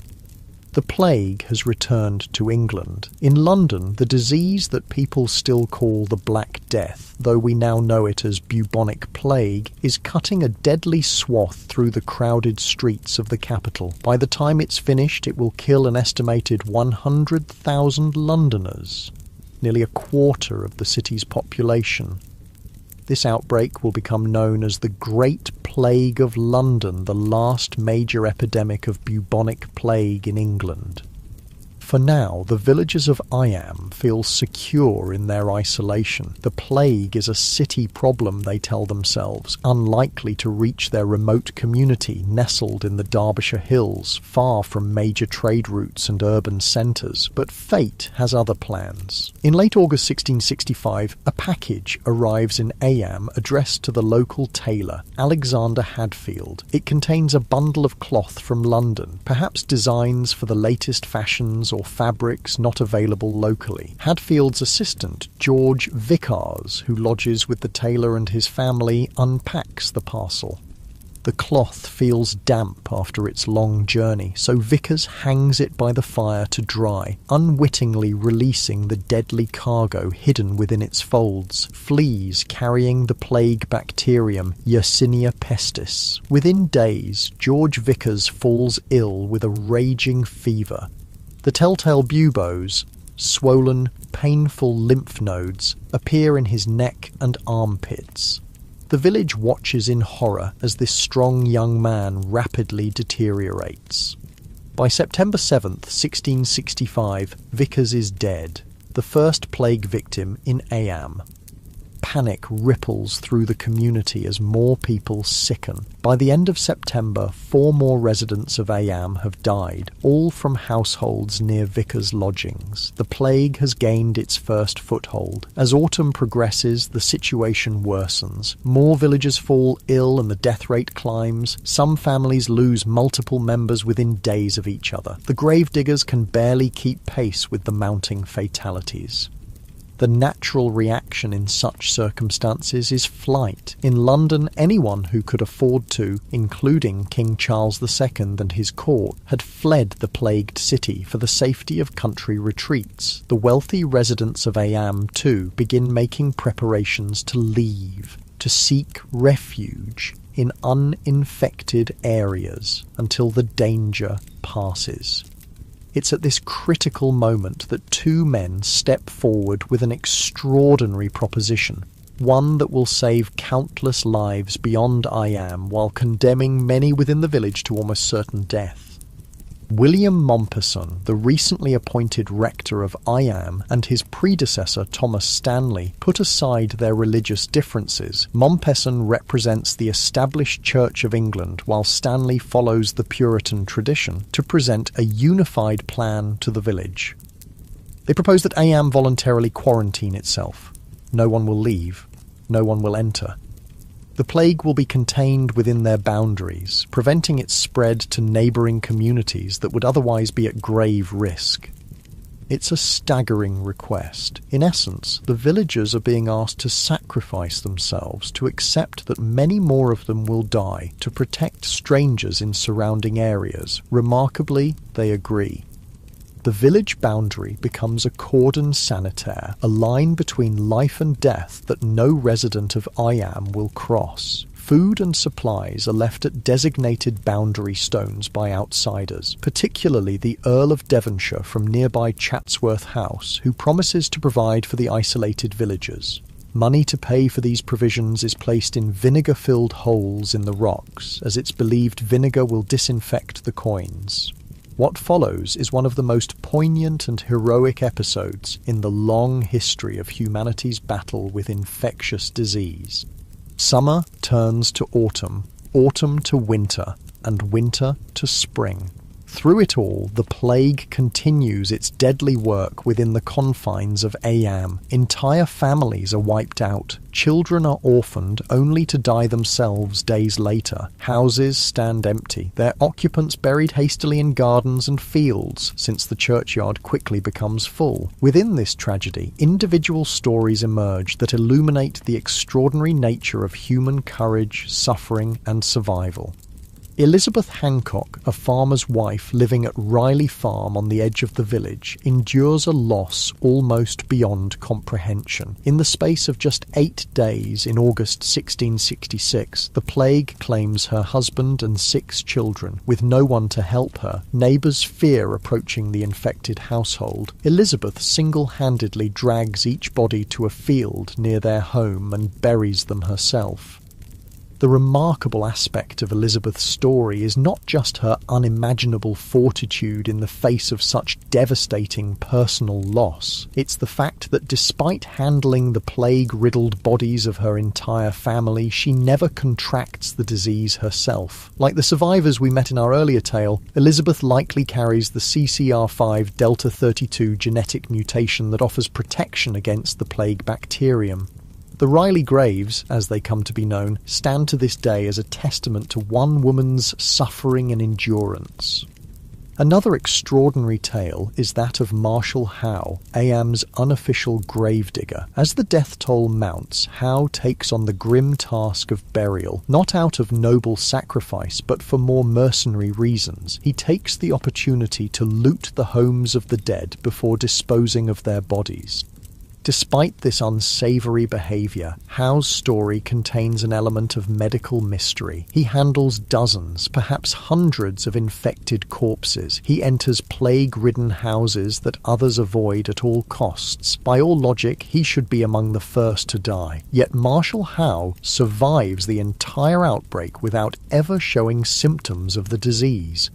The plague has returned to England. In London, the disease that people still call the Black Death, though we now know it as bubonic plague, is cutting a deadly swath through the crowded streets of the capital. By the time it's finished, it will kill an estimated 100,000 Londoners, nearly a quarter of the city's population. This outbreak will become known as the Great Plague of London, the last major epidemic of bubonic plague in England. For now, the villagers of Eyam feel secure in their isolation. The plague is a city problem, they tell themselves, unlikely to reach their remote community nestled in the Derbyshire hills, far from major trade routes and urban centres. But fate has other plans. In late August 1665, a package arrives in Eyam addressed to the local tailor, Alexander Hadfield. It contains a bundle of cloth from London, perhaps designs for the latest fashions or fabrics not available locally. Hadfield's assistant, George Vickers, who lodges with the tailor and his family, unpacks the parcel. The cloth feels damp after its long journey, so Vickers hangs it by the fire to dry, unwittingly releasing the deadly cargo hidden within its folds, fleas carrying the plague bacterium Yersinia pestis. Within days, George Vickers falls ill with a raging fever. The telltale buboes, swollen, painful lymph nodes, appear in his neck and armpits. The village watches in horror as this strong young man rapidly deteriorates. By September 7th, 1665, Vickers is dead, the first plague victim in Eyam. Panic ripples through the community as more people sicken. By the end of September, 4 more residents of Eyam have died, all from households near Vickers' lodgings. The plague has gained its first foothold. As autumn progresses, the situation worsens. More villagers fall ill and the death rate climbs. Some families lose multiple members within days of each other. The gravediggers can barely keep pace with the mounting fatalities. The natural reaction in such circumstances is flight. In London, anyone who could afford to, including King Charles II and his court, had fled the plagued city for the safety of country retreats. The wealthy residents of Eyam, too, begin making preparations to leave, to seek refuge in uninfected areas until the danger passes. It's at this critical moment that 2 men step forward with an extraordinary proposition, one that will save countless lives beyond Eyam while condemning many within the village to almost certain death. William Mompesson, the recently appointed rector of Eyam, and his predecessor Thomas Stanley put aside their religious differences. Mompesson represents the established Church of England, while Stanley follows the Puritan tradition, to present a unified plan to the village. They propose that Eyam voluntarily quarantine itself. No one will leave. No one will enter. The plague will be contained within their boundaries, preventing its spread to neighbouring communities that would otherwise be at grave risk. It's a staggering request. In essence, the villagers are being asked to sacrifice themselves to accept that many more of them will die to protect strangers in surrounding areas. Remarkably, they agree. The village boundary becomes a cordon sanitaire, a line between life and death that no resident of Iam will cross. Food and supplies are left at designated boundary stones by outsiders, particularly the Earl of Devonshire from nearby Chatsworth House, who promises to provide for the isolated villagers. Money to pay for these provisions is placed in vinegar-filled holes in the rocks, as it's believed vinegar will disinfect the coins. What follows is one of the most poignant and heroic episodes in the long history of humanity's battle with infectious disease. Summer turns to autumn, autumn to winter, and winter to spring. Through it all, the plague continues its deadly work within the confines of Ayam. Entire families are wiped out. Children are orphaned only to die themselves days later. Houses stand empty, their occupants buried hastily in gardens and fields, since the churchyard quickly becomes full. Within this tragedy, individual stories emerge that illuminate the extraordinary nature of human courage, suffering, and survival. Elizabeth Hancock, a farmer's wife living at Riley Farm on the edge of the village, endures a loss almost beyond comprehension. In the space of just 8 days in August 1666, the plague claims her husband and 6 children. With no one to help her, neighbours fear approaching the infected household. Elizabeth single-handedly drags each body to a field near their home and buries them herself. The remarkable aspect of Elizabeth's story is not just her unimaginable fortitude in the face of such devastating personal loss. It's the fact that despite handling the plague-riddled bodies of her entire family, she never contracts the disease herself. Like the survivors we met in our earlier tale, Elizabeth likely carries the CCR5 Delta 32 genetic mutation that offers protection against the plague bacterium. The Riley graves, as they come to be known, stand to this day as a testament to one woman's suffering and endurance. Another extraordinary tale is that of Marshall Howe, Ayam's unofficial gravedigger. As the death toll mounts, Howe takes on the grim task of burial, not out of noble sacrifice, but for more mercenary reasons. He takes the opportunity to loot the homes of the dead before disposing of their bodies. Despite this unsavoury behaviour, Howe's story contains an element of medical mystery. He handles dozens, perhaps hundreds of infected corpses. He enters plague-ridden houses that others avoid at all costs. By all logic, he should be among the first to die. Yet Marshall Howe survives the entire outbreak without ever showing symptoms of the disease.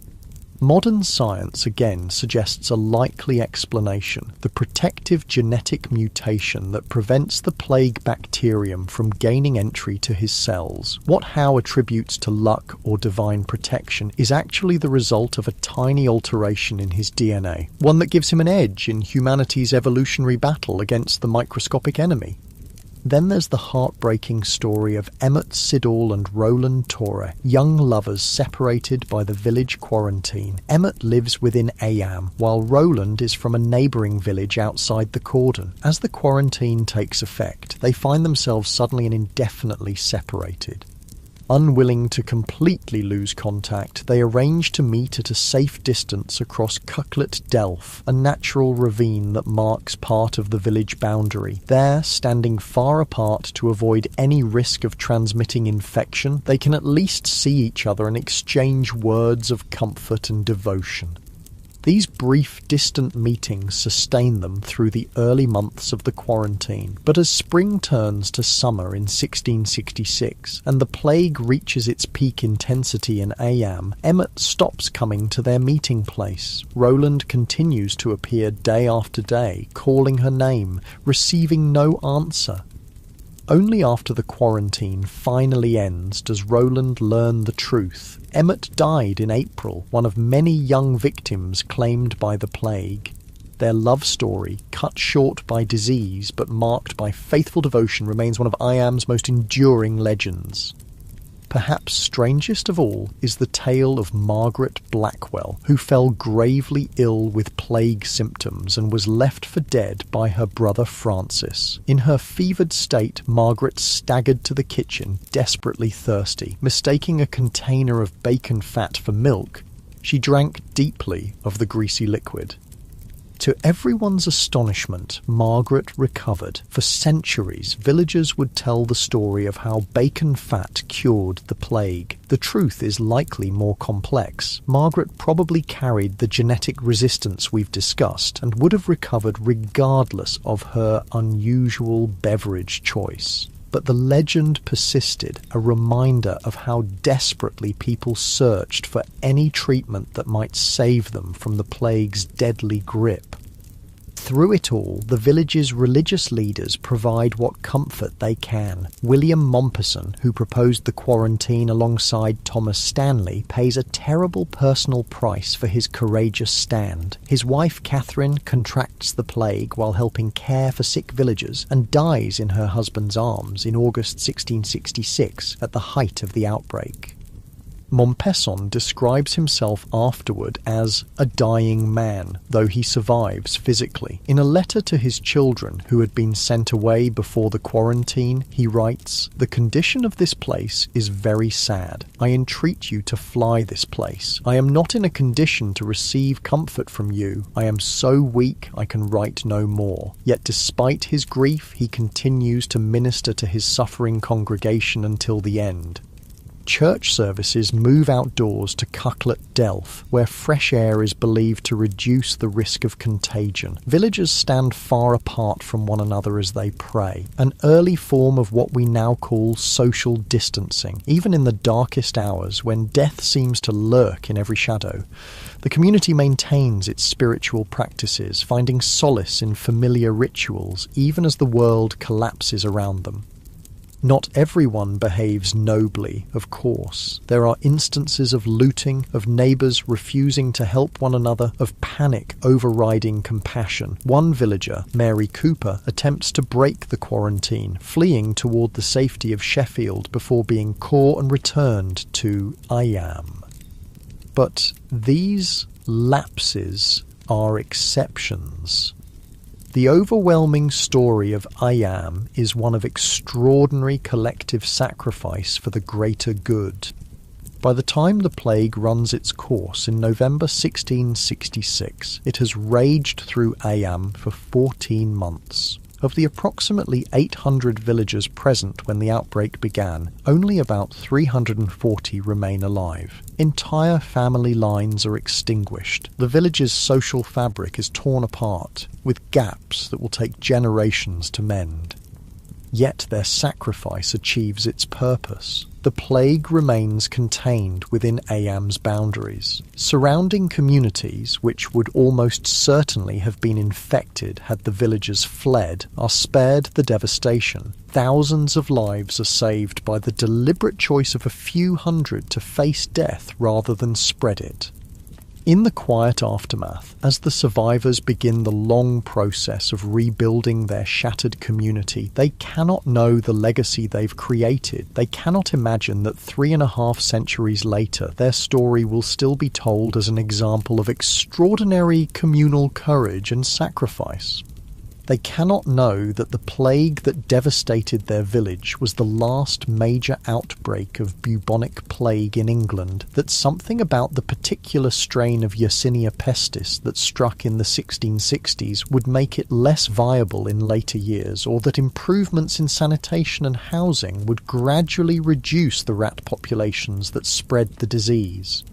Modern science again suggests a likely explanation: the protective genetic mutation that prevents the plague bacterium from gaining entry to his cells. What Howe attributes to luck or divine protection is actually the result of a tiny alteration in his DNA, one that gives him an edge in humanity's evolutionary battle against the microscopic enemy. Then there's the heartbreaking story of Emmett Siddall and Roland Torre, young lovers separated by the village quarantine. Emmett lives within Ayam, while Roland is from a neighbouring village outside the cordon. As the quarantine takes effect, they find themselves suddenly and indefinitely separated. Unwilling to completely lose contact, they arrange to meet at a safe distance across Cucklet Delph, a natural ravine that marks part of the village boundary. There, standing far apart to avoid any risk of transmitting infection, they can at least see each other and exchange words of comfort and devotion. These brief, distant meetings sustain them through the early months of the quarantine, but as spring turns to summer in 1666, and the plague reaches its peak intensity in Ayam, Emmett stops coming to their meeting place. Roland continues to appear day after day, calling her name, receiving no answer. Only after the quarantine finally ends does Roland learn the truth. Emmett died in April, one of many young victims claimed by the plague. Their love story, cut short by disease but marked by faithful devotion, remains one of Ayam's most enduring legends. Perhaps strangest of all is the tale of Margaret Blackwell, who fell gravely ill with plague symptoms and was left for dead by her brother Francis. In her fevered state, Margaret staggered to the kitchen, desperately thirsty. Mistaking a container of bacon fat for milk, she drank deeply of the greasy liquid. To everyone's astonishment, Margaret recovered. For centuries, villagers would tell the story of how bacon fat cured the plague. The truth is likely more complex. Margaret probably carried the genetic resistance we've discussed and would have recovered regardless of her unusual beverage choice. But the legend persisted, a reminder of how desperately people searched for any treatment that might save them from the plague's deadly grip. Through it all, the village's religious leaders provide what comfort they can. William Mompesson, who proposed the quarantine alongside Thomas Stanley, pays a terrible personal price for his courageous stand. His wife Catherine contracts the plague while helping care for sick villagers and dies in her husband's arms in August 1666 at the height of the outbreak. Mompesson describes himself afterward as a dying man, though he survives physically. In a letter to his children who had been sent away before the quarantine, he writes, "The condition of this place is very sad. I entreat you to fly this place. I am not in a condition to receive comfort from you. I am so weak I can write no more." Yet despite his grief, he continues to minister to his suffering congregation until the end. Church services move outdoors to Cucklet Delph, where fresh air is believed to reduce the risk of contagion. Villagers stand far apart from one another as they pray, an early form of what we now call social distancing. Even in the darkest hours, when death seems to lurk in every shadow, the community maintains its spiritual practices, finding solace in familiar rituals, even as the world collapses around them. Not everyone behaves nobly, of course. There are instances of looting, of neighbours refusing to help one another, of panic overriding compassion. One villager, Mary Cooper, attempts to break the quarantine, fleeing toward the safety of Sheffield before being caught and returned to Iam. But these lapses are exceptions. The overwhelming story of Iam is one of extraordinary collective sacrifice for the greater good. By the time the plague runs its course in November 1666, it has raged through Iam for 14 months. Of the approximately 800 villagers present when the outbreak began, only about 340 remain alive. Entire family lines are extinguished. The village's social fabric is torn apart, with gaps that will take generations to mend. Yet their sacrifice achieves its purpose. The plague remains contained within Iam's boundaries. Surrounding communities, which would almost certainly have been infected had the villagers fled, are spared the devastation. Thousands of lives are saved by the deliberate choice of a few hundred to face death rather than spread it. In the quiet aftermath, as the survivors begin the long process of rebuilding their shattered community, they cannot know the legacy they've created. They cannot imagine that 3.5 centuries later, their story will still be told as an example of extraordinary communal courage and sacrifice. They cannot know that the plague that devastated their village was the last major outbreak of bubonic plague in England, that something about the particular strain of Yersinia pestis that struck in the 1660s would make it less viable in later years, or that improvements in sanitation and housing would gradually reduce the rat populations that spread the disease.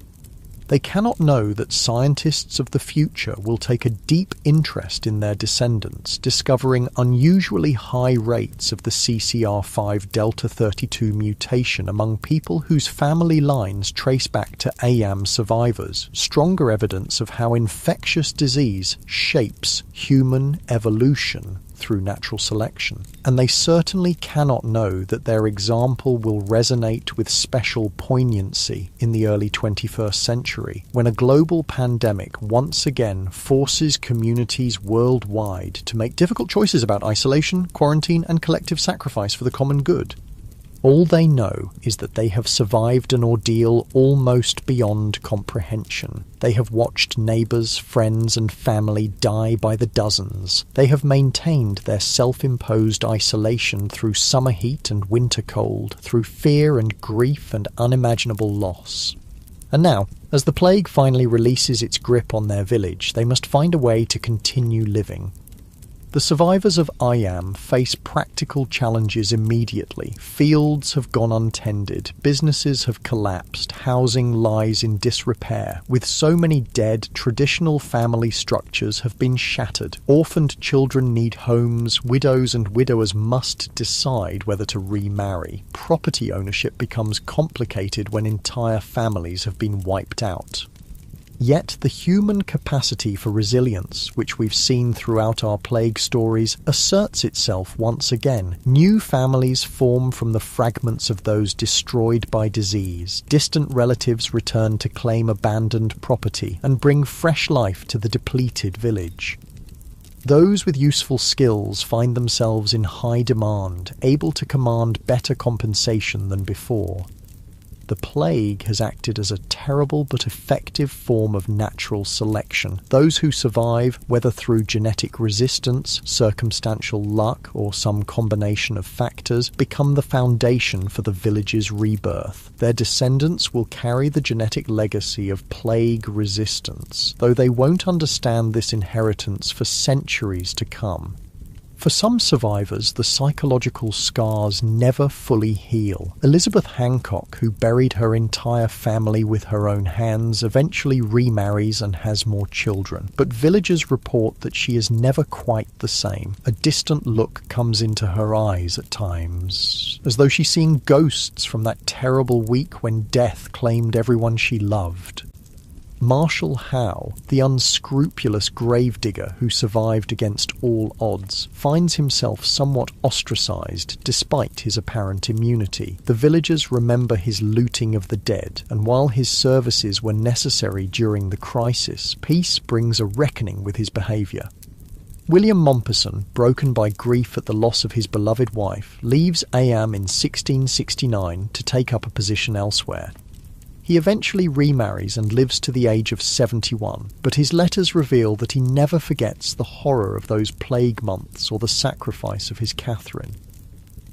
They cannot know that scientists of the future will take a deep interest in their descendants, discovering unusually high rates of the CCR5 Delta 32 mutation among people whose family lines trace back to Iam survivors, stronger evidence of how infectious disease shapes human evolution through natural selection. And they certainly cannot know that their example will resonate with special poignancy in the early 21st century, when a global pandemic once again forces communities worldwide to make difficult choices about isolation, quarantine, and collective sacrifice for the common good. All they know is that they have survived an ordeal almost beyond comprehension. They have watched neighbours, friends and family die by the dozens. They have maintained their self-imposed isolation through summer heat and winter cold, through fear and grief and unimaginable loss. And now, as the plague finally releases its grip on their village, they must find a way to continue living. The survivors of Ayam face practical challenges immediately. Fields have gone untended, businesses have collapsed, housing lies in disrepair. With so many dead, traditional family structures have been shattered. Orphaned children need homes, widows and widowers must decide whether to remarry. Property ownership becomes complicated when entire families have been wiped out. Yet the human capacity for resilience, which we've seen throughout our plague stories, asserts itself once again. New families form from the fragments of those destroyed by disease. Distant relatives return to claim abandoned property and bring fresh life to the depleted village. Those with useful skills find themselves in high demand, able to command better compensation than before. The plague has acted as a terrible but effective form of natural selection. Those who survive, whether through genetic resistance, circumstantial luck, or some combination of factors, become the foundation for the village's rebirth. Their descendants will carry the genetic legacy of plague resistance, though they won't understand this inheritance for centuries to come. For some survivors, the psychological scars never fully heal. Elizabeth Hancock, who buried her entire family with her own hands, eventually remarries and has more children. But villagers report that she is never quite the same. A distant look comes into her eyes at times, as though she's seeing ghosts from that terrible week when death claimed everyone she loved. Marshall Howe, the unscrupulous gravedigger who survived against all odds, finds himself somewhat ostracised despite his apparent immunity. The villagers remember his looting of the dead, and while his services were necessary during the crisis, peace brings a reckoning with his behaviour. William Mompesson, broken by grief at the loss of his beloved wife, leaves Ayam in 1669 to take up a position elsewhere. He eventually remarries and lives to the age of 71, but his letters reveal that he never forgets the horror of those plague months or the sacrifice of his Catherine.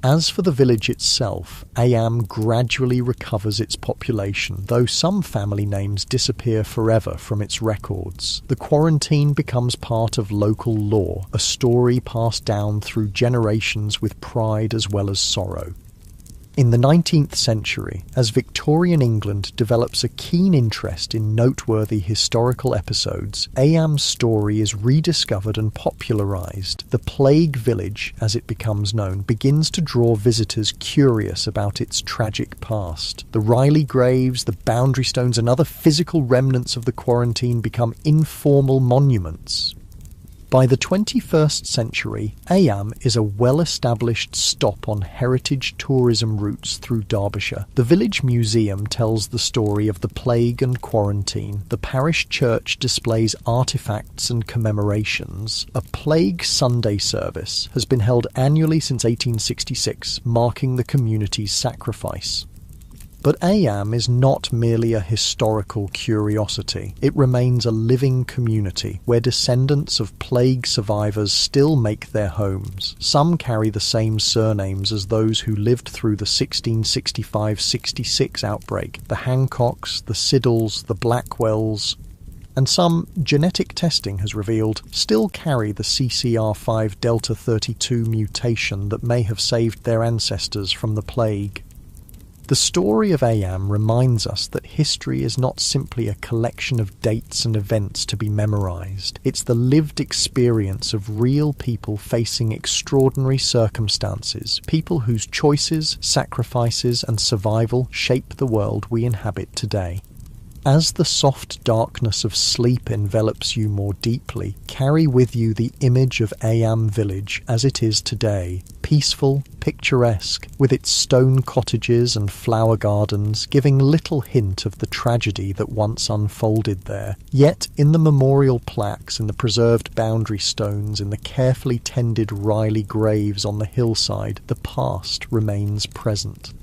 As for the village itself, Ayam gradually recovers its population, though some family names disappear forever from its records. The quarantine becomes part of local lore, a story passed down through generations with pride as well as sorrow. In the 19th century, as Victorian England develops a keen interest in noteworthy historical episodes, Ayam's story is rediscovered and popularised. The Plague Village, as it becomes known, begins to draw visitors curious about its tragic past. The Riley graves, the boundary stones and other physical remnants of the quarantine become informal monuments. By the 21st century, Ayam is a well-established stop on heritage tourism routes through Derbyshire. The village museum tells the story of the plague and quarantine. The parish church displays artefacts and commemorations. A Plague Sunday service has been held annually since 1866, marking the community's sacrifice. But Ayam is not merely a historical curiosity. It remains a living community where descendants of plague survivors still make their homes. Some carry the same surnames as those who lived through the 1665-66 outbreak, the Hancocks, the Siddles, the Blackwells, and some, genetic testing has revealed, still carry the CCR5 Delta 32 mutation that may have saved their ancestors from the plague. The story of Ayam reminds us that history is not simply a collection of dates and events to be memorised. It's the lived experience of real people facing extraordinary circumstances, people whose choices, sacrifices and survival shape the world we inhabit today. As the soft darkness of sleep envelops you more deeply, carry with you the image of Ayam village as it is today, peaceful, picturesque, with its stone cottages and flower gardens, giving little hint of the tragedy that once unfolded there. Yet in the memorial plaques, in the preserved boundary stones, in the carefully tended Riley graves on the hillside, the past remains present.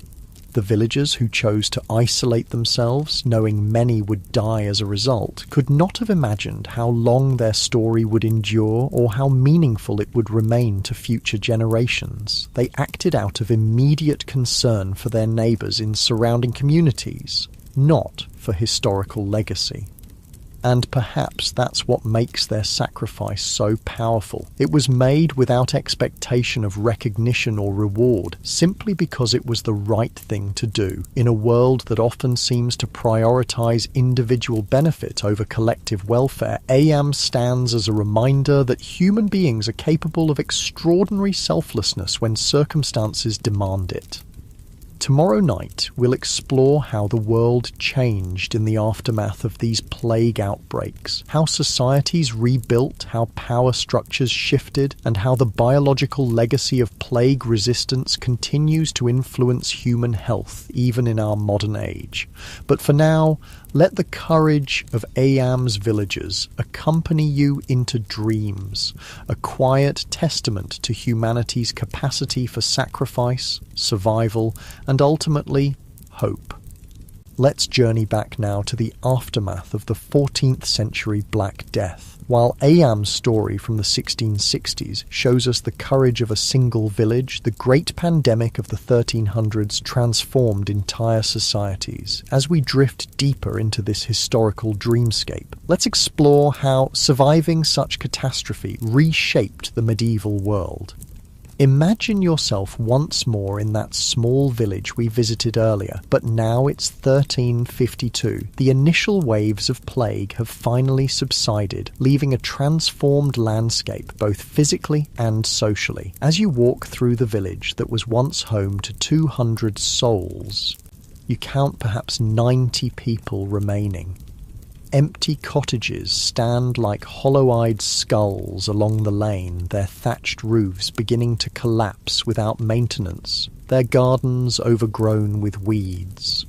The villagers who chose to isolate themselves, knowing many would die as a result, could not have imagined how long their story would endure or how meaningful it would remain to future generations. They acted out of immediate concern for their neighbours in surrounding communities, not for historical legacy. And perhaps that's what makes their sacrifice so powerful. It was made without expectation of recognition or reward, simply because it was the right thing to do. In a world that often seems to prioritize individual benefit over collective welfare, Ayam stands as a reminder that human beings are capable of extraordinary selflessness when circumstances demand it. Tomorrow night, we'll explore how the world changed in the aftermath of these plague outbreaks, how societies rebuilt, how power structures shifted, and how the biological legacy of plague resistance continues to influence human health, even in our modern age. But for now, let the courage of Ayam's villagers accompany you into dreams, a quiet testament to humanity's capacity for sacrifice, survival, and ultimately, hope. Let's journey back now to the aftermath of the 14th century Black Death. While Ayam's story from the 1660s shows us the courage of a single village, the great pandemic of the 1300s transformed entire societies. As we drift deeper into this historical dreamscape, let's explore how surviving such catastrophe reshaped the medieval world. Imagine yourself once more in that small village we visited earlier, but now it's 1352. The initial waves of plague have finally subsided, leaving a transformed landscape both physically and socially. As you walk through the village that was once home to 200 souls, you count perhaps 90 people remaining. Empty cottages stand like hollow-eyed skulls along the lane, their thatched roofs beginning to collapse without maintenance, their gardens overgrown with weeds.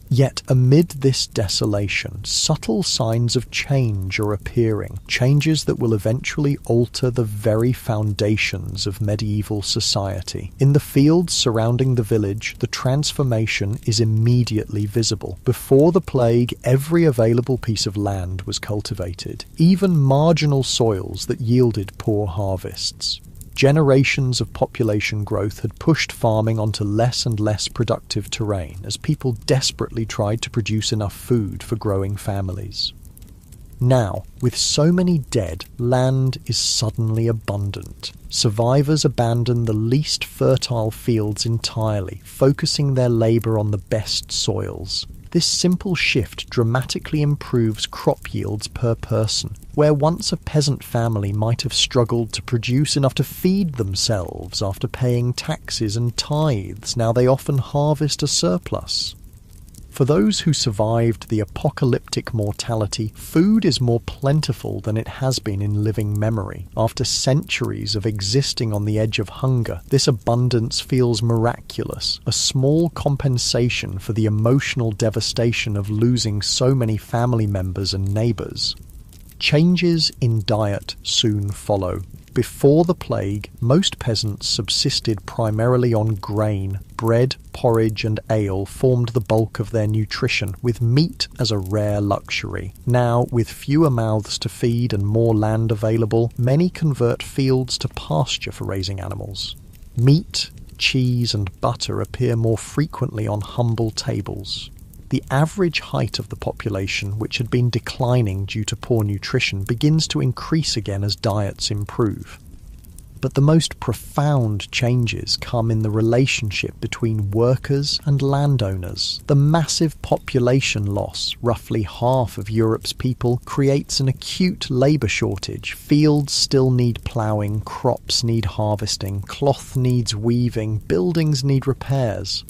Yet amid this desolation, subtle signs of change are appearing, changes that will eventually alter the very foundations of medieval society. In the fields surrounding the village, the transformation is immediately visible. Before the plague, every available piece of land was cultivated, even marginal soils that yielded poor harvests. Generations of population growth had pushed farming onto less and less productive terrain as people desperately tried to produce enough food for growing families. Now, with so many dead, land is suddenly abundant. Survivors abandon the least fertile fields entirely, focusing their labour on the best soils. This simple shift dramatically improves crop yields per person. Where once a peasant family might have struggled to produce enough to feed themselves after paying taxes and tithes, now they often harvest a surplus. For those who survived the apocalyptic mortality, food is more plentiful than it has been in living memory. After centuries of existing on the edge of hunger, this abundance feels miraculous, a small compensation for the emotional devastation of losing so many family members and neighbours. Changes in diet soon follow. Before the plague, most peasants subsisted primarily on grain. Bread, porridge and ale formed the bulk of their nutrition, with meat as a rare luxury. Now, with fewer mouths to feed and more land available, many convert fields to pasture for raising animals. Meat, cheese and butter appear more frequently on humble tables. The average height of the population, which had been declining due to poor nutrition, begins to increase again as diets improve. But the most profound changes come in the relationship between workers and landowners. The massive population loss, roughly half of Europe's people, creates an acute labour shortage. Fields still need ploughing, crops need harvesting, cloth needs weaving, buildings need repairs.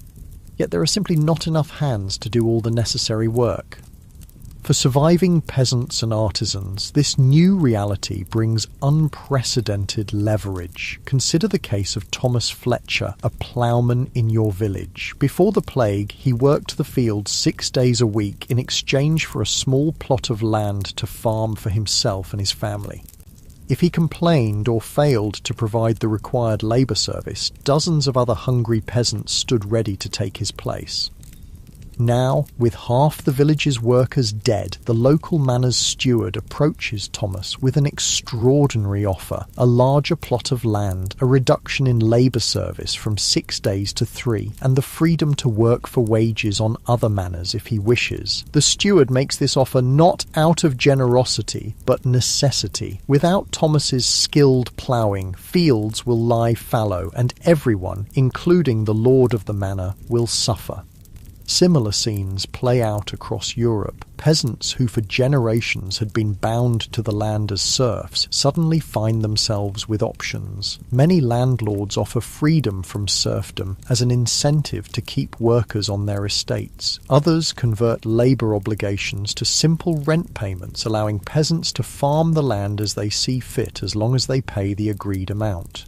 Yet there are simply not enough hands to do all the necessary work. For surviving peasants and artisans, this new reality brings unprecedented leverage. Consider the case of Thomas Fletcher, a ploughman in your village. Before the plague, he worked the fields 6 days a week in exchange for a small plot of land to farm for himself and his family. If he complained or failed to provide the required labour service, dozens of other hungry peasants stood ready to take his place. Now, with half the village's workers dead, the local manor's steward approaches Thomas with an extraordinary offer: a larger plot of land, a reduction in labour service from 6 days to 3, and the freedom to work for wages on other manors if he wishes. The steward makes this offer not out of generosity, but necessity. Without Thomas's skilled ploughing, fields will lie fallow, and everyone, including the lord of the manor, will suffer. Similar scenes play out across Europe. Peasants who for generations had been bound to the land as serfs suddenly find themselves with options. Many landlords offer freedom from serfdom as an incentive to keep workers on their estates. Others convert labour obligations to simple rent payments, allowing peasants to farm the land as they see fit as long as they pay the agreed amount.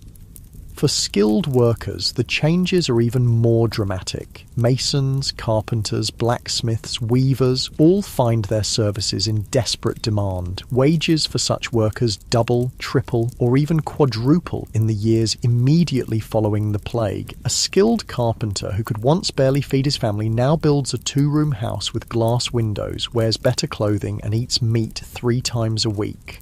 For skilled workers, the changes are even more dramatic. Masons, carpenters, blacksmiths, weavers all find their services in desperate demand. Wages for such workers double, triple, or even quadruple in the years immediately following the plague. A skilled carpenter who could once barely feed his family now builds a 2-room house with glass windows, wears better clothing, and eats meat 3 times a week.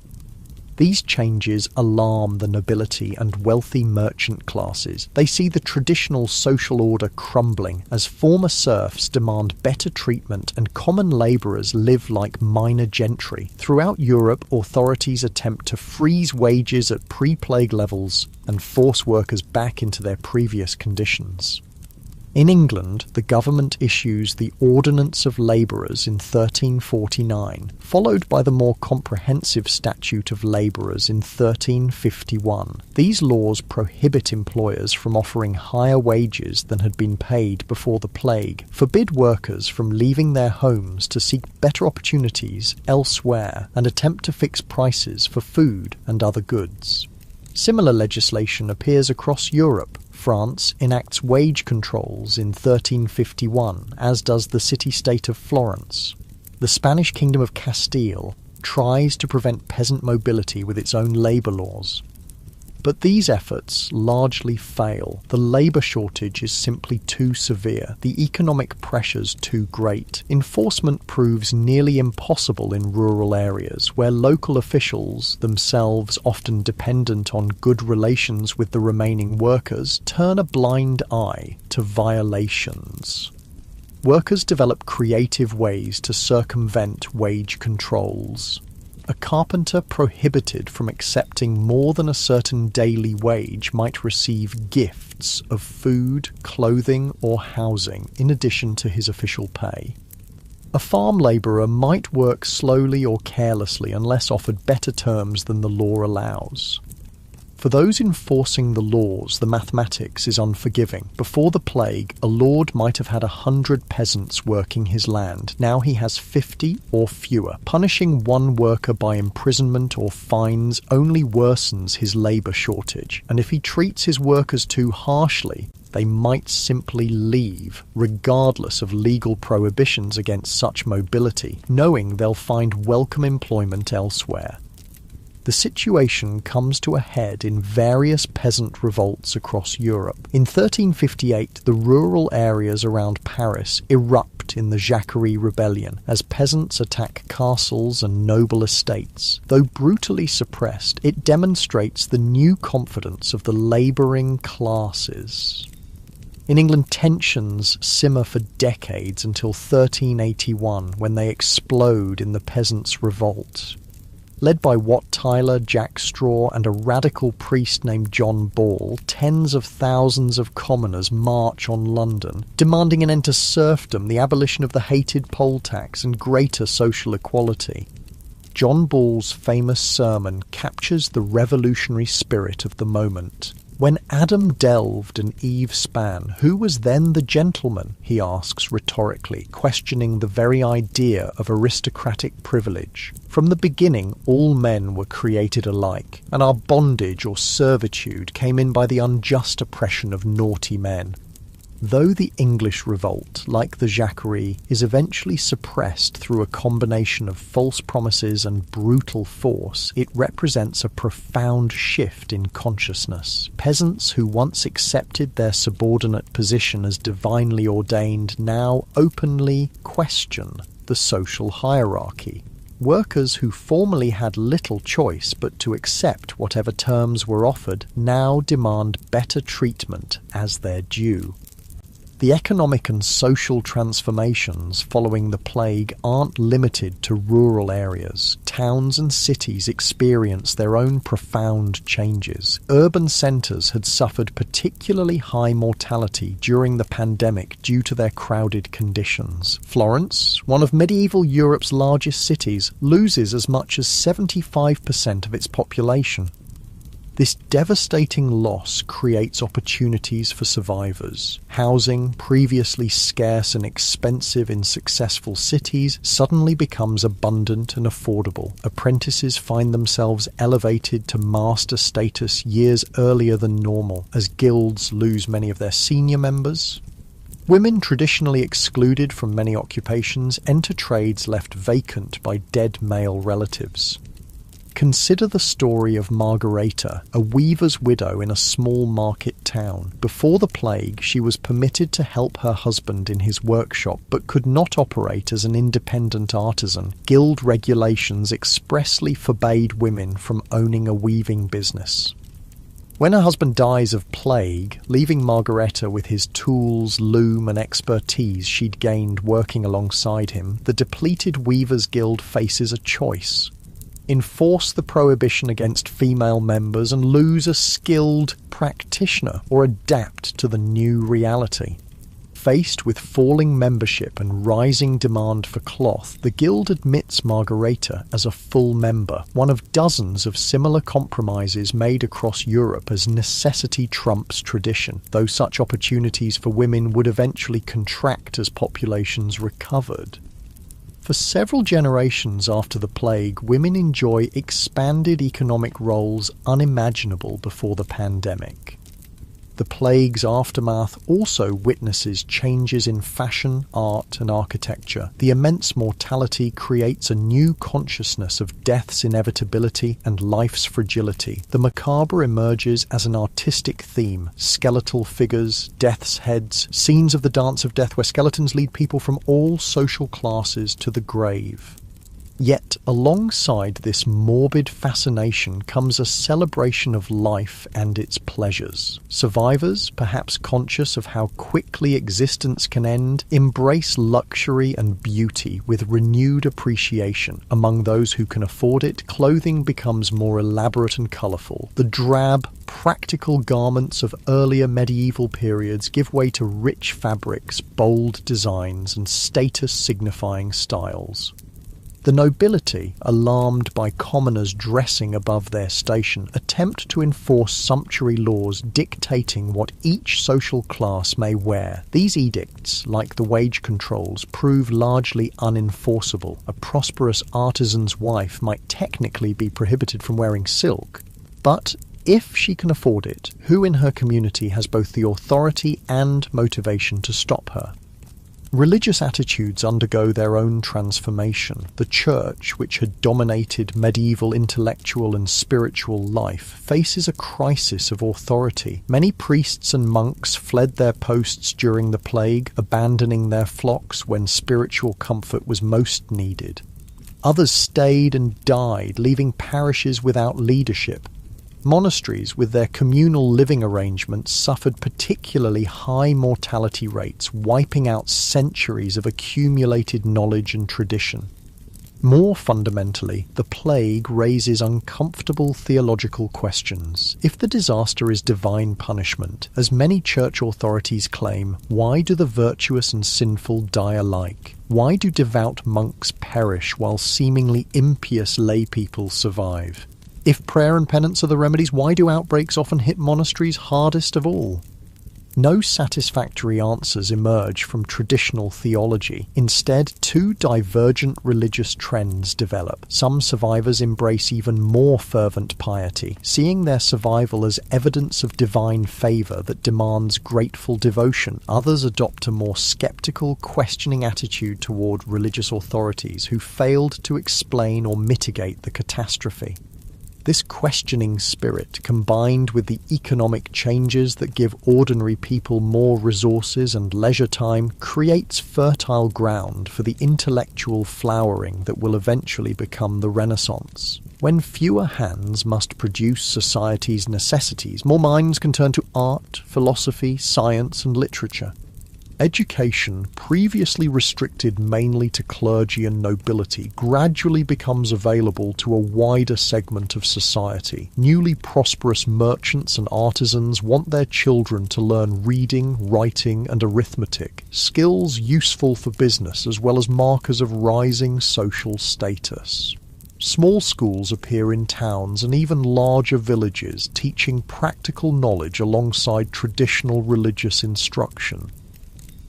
These changes alarm the nobility and wealthy merchant classes. They see the traditional social order crumbling as former serfs demand better treatment and common labourers live like minor gentry. Throughout Europe, authorities attempt to freeze wages at pre-plague levels and force workers back into their previous conditions. In England, the government issues the Ordinance of Labourers in 1349, followed by the more comprehensive Statute of Labourers in 1351. These laws prohibit employers from offering higher wages than had been paid before the plague, forbid workers from leaving their homes to seek better opportunities elsewhere, and attempt to fix prices for food and other goods. Similar legislation appears across Europe. France enacts wage controls in 1351, as does the city-state of Florence. The Spanish Kingdom of Castile tries to prevent peasant mobility with its own labour laws. But these efforts largely fail. The labour shortage is simply too severe, the economic pressures too great. Enforcement proves nearly impossible in rural areas, where local officials, themselves often dependent on good relations with the remaining workers, turn a blind eye to violations. Workers develop creative ways to circumvent wage controls. A carpenter prohibited from accepting more than a certain daily wage might receive gifts of food, clothing, or housing in addition to his official pay. A farm labourer might work slowly or carelessly unless offered better terms than the law allows. For those enforcing the laws, the mathematics is unforgiving. Before the plague, a lord might have had 100 peasants working his land. Now he has 50 or fewer. Punishing one worker by imprisonment or fines only worsens his labour shortage, and if he treats his workers too harshly, they might simply leave, regardless of legal prohibitions against such mobility, knowing they'll find welcome employment elsewhere. The situation comes to a head in various peasant revolts across Europe. In 1358, the rural areas around Paris erupt in the Jacquerie Rebellion as peasants attack castles and noble estates. Though brutally suppressed, it demonstrates the new confidence of the labouring classes. In England, tensions simmer for decades until 1381, when they explode in the Peasants' Revolt. Led by Wat Tyler, Jack Straw, and a radical priest named John Ball, tens of thousands of commoners march on London, demanding an end to serfdom, the abolition of the hated poll tax, and greater social equality. John Ball's famous sermon captures the revolutionary spirit of the moment. When Adam delved and Eve span, who was then the gentleman, he asks rhetorically, questioning the very idea of aristocratic privilege. From the beginning, all men were created alike, and our bondage or servitude came in by the unjust oppression of naughty men. Though the English revolt, like the Jacquerie, is eventually suppressed through a combination of false promises and brutal force, it represents a profound shift in consciousness. Peasants who once accepted their subordinate position as divinely ordained now openly question the social hierarchy. Workers who formerly had little choice but to accept whatever terms were offered now demand better treatment as their due. The economic and social transformations following the plague aren't limited to rural areas. Towns and cities experience their own profound changes. Urban centres had suffered particularly high mortality during the pandemic due to their crowded conditions. Florence, one of medieval Europe's largest cities, loses as much as 75% of its population. This devastating loss creates opportunities for survivors. Housing, previously scarce and expensive in successful cities, suddenly becomes abundant and affordable. Apprentices find themselves elevated to master status years earlier than normal, as guilds lose many of their senior members. Women, traditionally excluded from many occupations, enter trades left vacant by dead male relatives. Consider the story of Margareta, a weaver's widow in a small market town. Before the plague, she was permitted to help her husband in his workshop, but could not operate as an independent artisan. Guild regulations expressly forbade women from owning a weaving business. When her husband dies of plague, leaving Margareta with his tools, loom and expertise she'd gained working alongside him, the depleted Weavers Guild faces a choice. Enforce the prohibition against female members and lose a skilled practitioner, or adapt to the new reality. Faced with falling membership and rising demand for cloth, the Guild admits Margareta as a full member, one of dozens of similar compromises made across Europe as necessity trumps tradition, though such opportunities for women would eventually contract as populations recovered. For several generations after the plague, women enjoy expanded economic roles unimaginable before the pandemic. The plague's aftermath also witnesses changes in fashion, art and architecture. The immense mortality creates a new consciousness of death's inevitability and life's fragility. The macabre emerges as an artistic theme. Skeletal figures, death's heads, scenes of the dance of death where skeletons lead people from all social classes to the grave. Yet, alongside this morbid fascination comes a celebration of life and its pleasures. Survivors, perhaps conscious of how quickly existence can end, embrace luxury and beauty with renewed appreciation. Among those who can afford it, clothing becomes more elaborate and colourful. The drab, practical garments of earlier medieval periods give way to rich fabrics, bold designs, and status-signifying styles. The nobility, alarmed by commoners dressing above their station, attempt to enforce sumptuary laws dictating what each social class may wear. These edicts, like the wage controls, prove largely unenforceable. A prosperous artisan's wife might technically be prohibited from wearing silk, but if she can afford it, who in her community has both the authority and motivation to stop her? Religious attitudes undergo their own transformation. The church, which had dominated medieval intellectual and spiritual life, faces a crisis of authority. Many priests and monks fled their posts during the plague, abandoning their flocks when spiritual comfort was most needed. Others stayed and died, leaving parishes without leadership. Monasteries, with their communal living arrangements, suffered particularly high mortality rates, wiping out centuries of accumulated knowledge and tradition. More fundamentally, the plague raises uncomfortable theological questions. If the disaster is divine punishment, as many church authorities claim, why do the virtuous and sinful die alike? Why do devout monks perish while seemingly impious lay people survive? If prayer and penance are the remedies, why do outbreaks often hit monasteries hardest of all? No satisfactory answers emerge from traditional theology. Instead, two divergent religious trends develop. Some survivors embrace even more fervent piety, seeing their survival as evidence of divine favour that demands grateful devotion. Others adopt a more sceptical, questioning attitude toward religious authorities who failed to explain or mitigate the catastrophe. This questioning spirit, combined with the economic changes that give ordinary people more resources and leisure time, creates fertile ground for the intellectual flowering that will eventually become the Renaissance. When fewer hands must produce society's necessities, more minds can turn to art, philosophy, science, and literature. Education, previously restricted mainly to clergy and nobility, gradually becomes available to a wider segment of society. Newly prosperous merchants and artisans want their children to learn reading, writing, and arithmetic, skills useful for business as well as markers of rising social status. Small schools appear in towns and even larger villages, teaching practical knowledge alongside traditional religious instruction.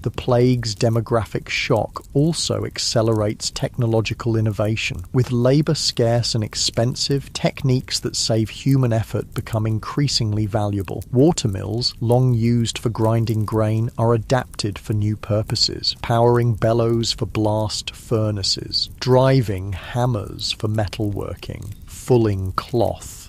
The plague's demographic shock also accelerates technological innovation. With labour scarce and expensive, techniques that save human effort become increasingly valuable. Watermills, long used for grinding grain, are adapted for new purposes, powering bellows for blast furnaces, driving hammers for metalworking, fulling cloth.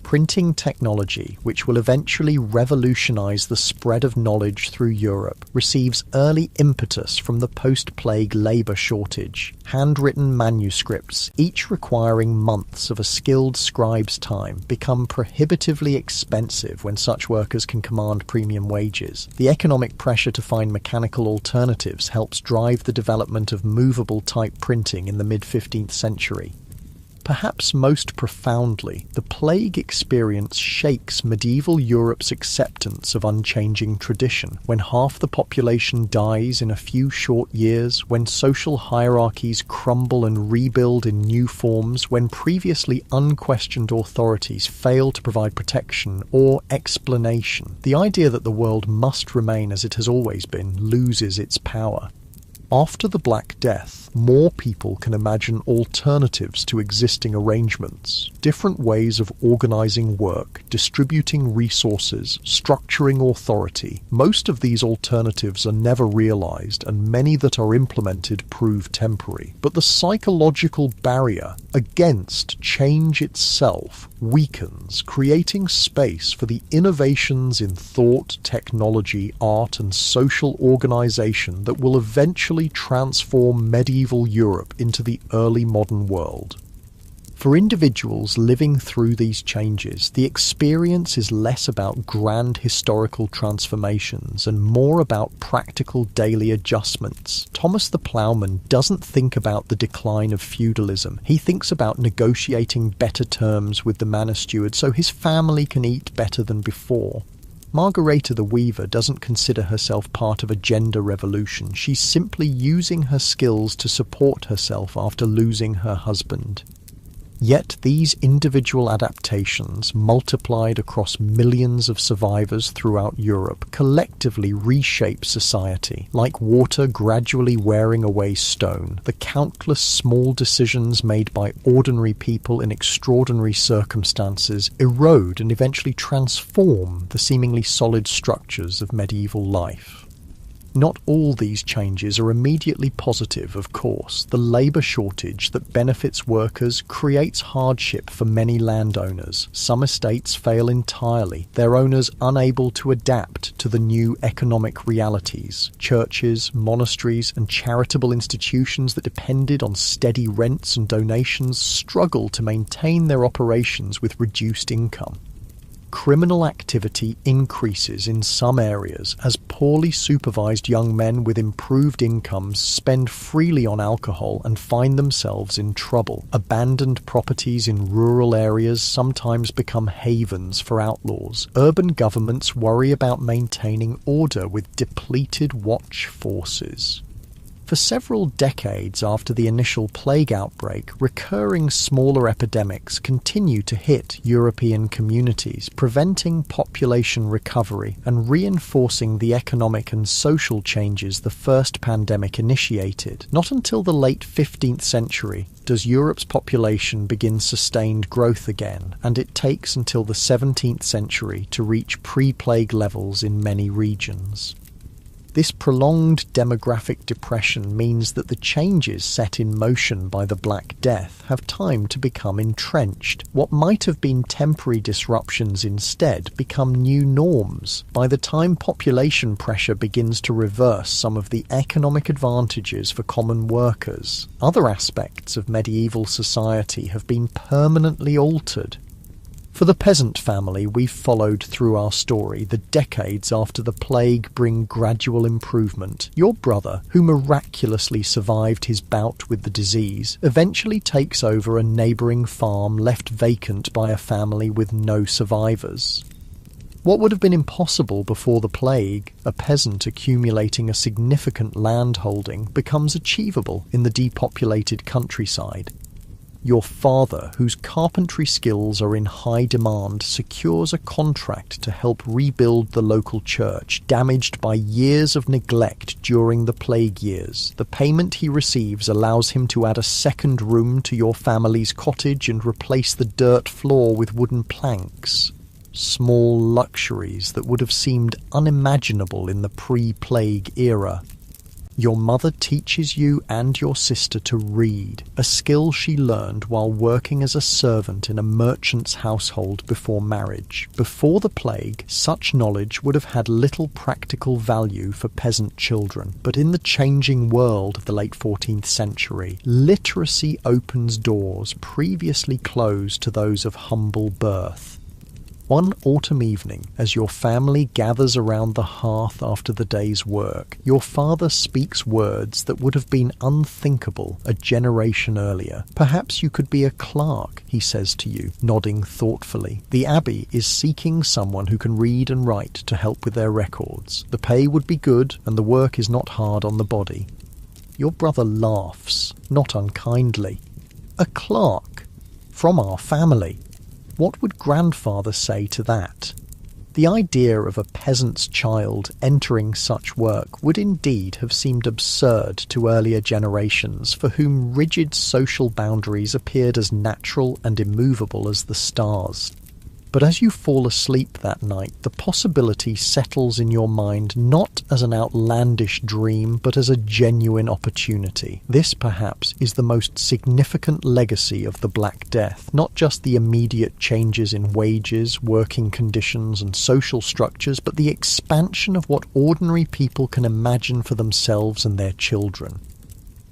Printing technology, which will eventually revolutionize the spread of knowledge through Europe, receives early impetus from the post-plague labor shortage. Handwritten manuscripts, each requiring months of a skilled scribe's time, become prohibitively expensive when such workers can command premium wages. The economic pressure to find mechanical alternatives helps drive the development of movable type printing in the mid-15th century. Perhaps most profoundly, the plague experience shakes medieval Europe's acceptance of unchanging tradition. When half the population dies in a few short years, when social hierarchies crumble and rebuild in new forms, when previously unquestioned authorities fail to provide protection or explanation, the idea that the world must remain as it has always been loses its power. After the Black Death, more people can imagine alternatives to existing arrangements, different ways of organizing work, distributing resources, structuring authority. Most of these alternatives are never realized, and many that are implemented prove temporary. But the psychological barrier against change itself weakens, creating space for the innovations in thought, technology, art, and social organization that will eventually transform medieval Europe into the early modern world. For individuals living through these changes, the experience is less about grand historical transformations and more about practical daily adjustments. Thomas the Ploughman doesn't think about the decline of feudalism. He thinks about negotiating better terms with the manor steward so his family can eat better than before. Margareta the Weaver doesn't consider herself part of a gender revolution. She's simply using her skills to support herself after losing her husband. Yet these individual adaptations, multiplied across millions of survivors throughout Europe, collectively reshape society. Like water gradually wearing away stone, the countless small decisions made by ordinary people in extraordinary circumstances erode and eventually transform the seemingly solid structures of medieval life. Not all these changes are immediately positive, of course. The labour shortage that benefits workers creates hardship for many landowners. Some estates fail entirely, their owners unable to adapt to the new economic realities. Churches, monasteries, and charitable institutions that depended on steady rents and donations struggle to maintain their operations with reduced income. Criminal activity increases in some areas as poorly supervised young men with improved incomes spend freely on alcohol and find themselves in trouble. Abandoned properties in rural areas sometimes become havens for outlaws. Urban governments worry about maintaining order with depleted watch forces. For several decades after the initial plague outbreak, recurring smaller epidemics continue to hit European communities, preventing population recovery and reinforcing the economic and social changes the first pandemic initiated. Not until the late 15th century does Europe's population begin sustained growth again, and it takes until the 17th century to reach pre-plague levels in many regions. This prolonged demographic depression means that the changes set in motion by the Black Death have time to become entrenched. What might have been temporary disruptions instead become new norms. By the time population pressure begins to reverse some of the economic advantages for common workers, other aspects of medieval society have been permanently altered. For the peasant family we've followed through our story, the decades after the plague bring gradual improvement. Your brother, who miraculously survived his bout with the disease, eventually takes over a neighbouring farm left vacant by a family with no survivors. What would have been impossible before the plague, a peasant accumulating a significant land holding, becomes achievable in the depopulated countryside. Your father, whose carpentry skills are in high demand, secures a contract to help rebuild the local church, damaged by years of neglect during the plague years. The payment he receives allows him to add a second room to your family's cottage and replace the dirt floor with wooden planks. Small luxuries that would have seemed unimaginable in the pre-plague era. Your mother teaches you and your sister to read, a skill she learned while working as a servant in a merchant's household before marriage. Before the plague, such knowledge would have had little practical value for peasant children, but in the changing world of the late 14th century, literacy opens doors previously closed to those of humble birth. One autumn evening, as your family gathers around the hearth after the day's work, your father speaks words that would have been unthinkable a generation earlier. "Perhaps you could be a clerk," he says to you, nodding thoughtfully. "The abbey is seeking someone who can read and write to help with their records. The pay would be good, and the work is not hard on the body." Your brother laughs, not unkindly. "A clerk? From our family? What would grandfather say to that?" The idea of a peasant's child entering such work would indeed have seemed absurd to earlier generations, for whom rigid social boundaries appeared as natural and immovable as the stars. But as you fall asleep that night, the possibility settles in your mind not as an outlandish dream, but as a genuine opportunity. This, perhaps, is the most significant legacy of the Black Death, not just the immediate changes in wages, working conditions, and social structures, but the expansion of what ordinary people can imagine for themselves and their children.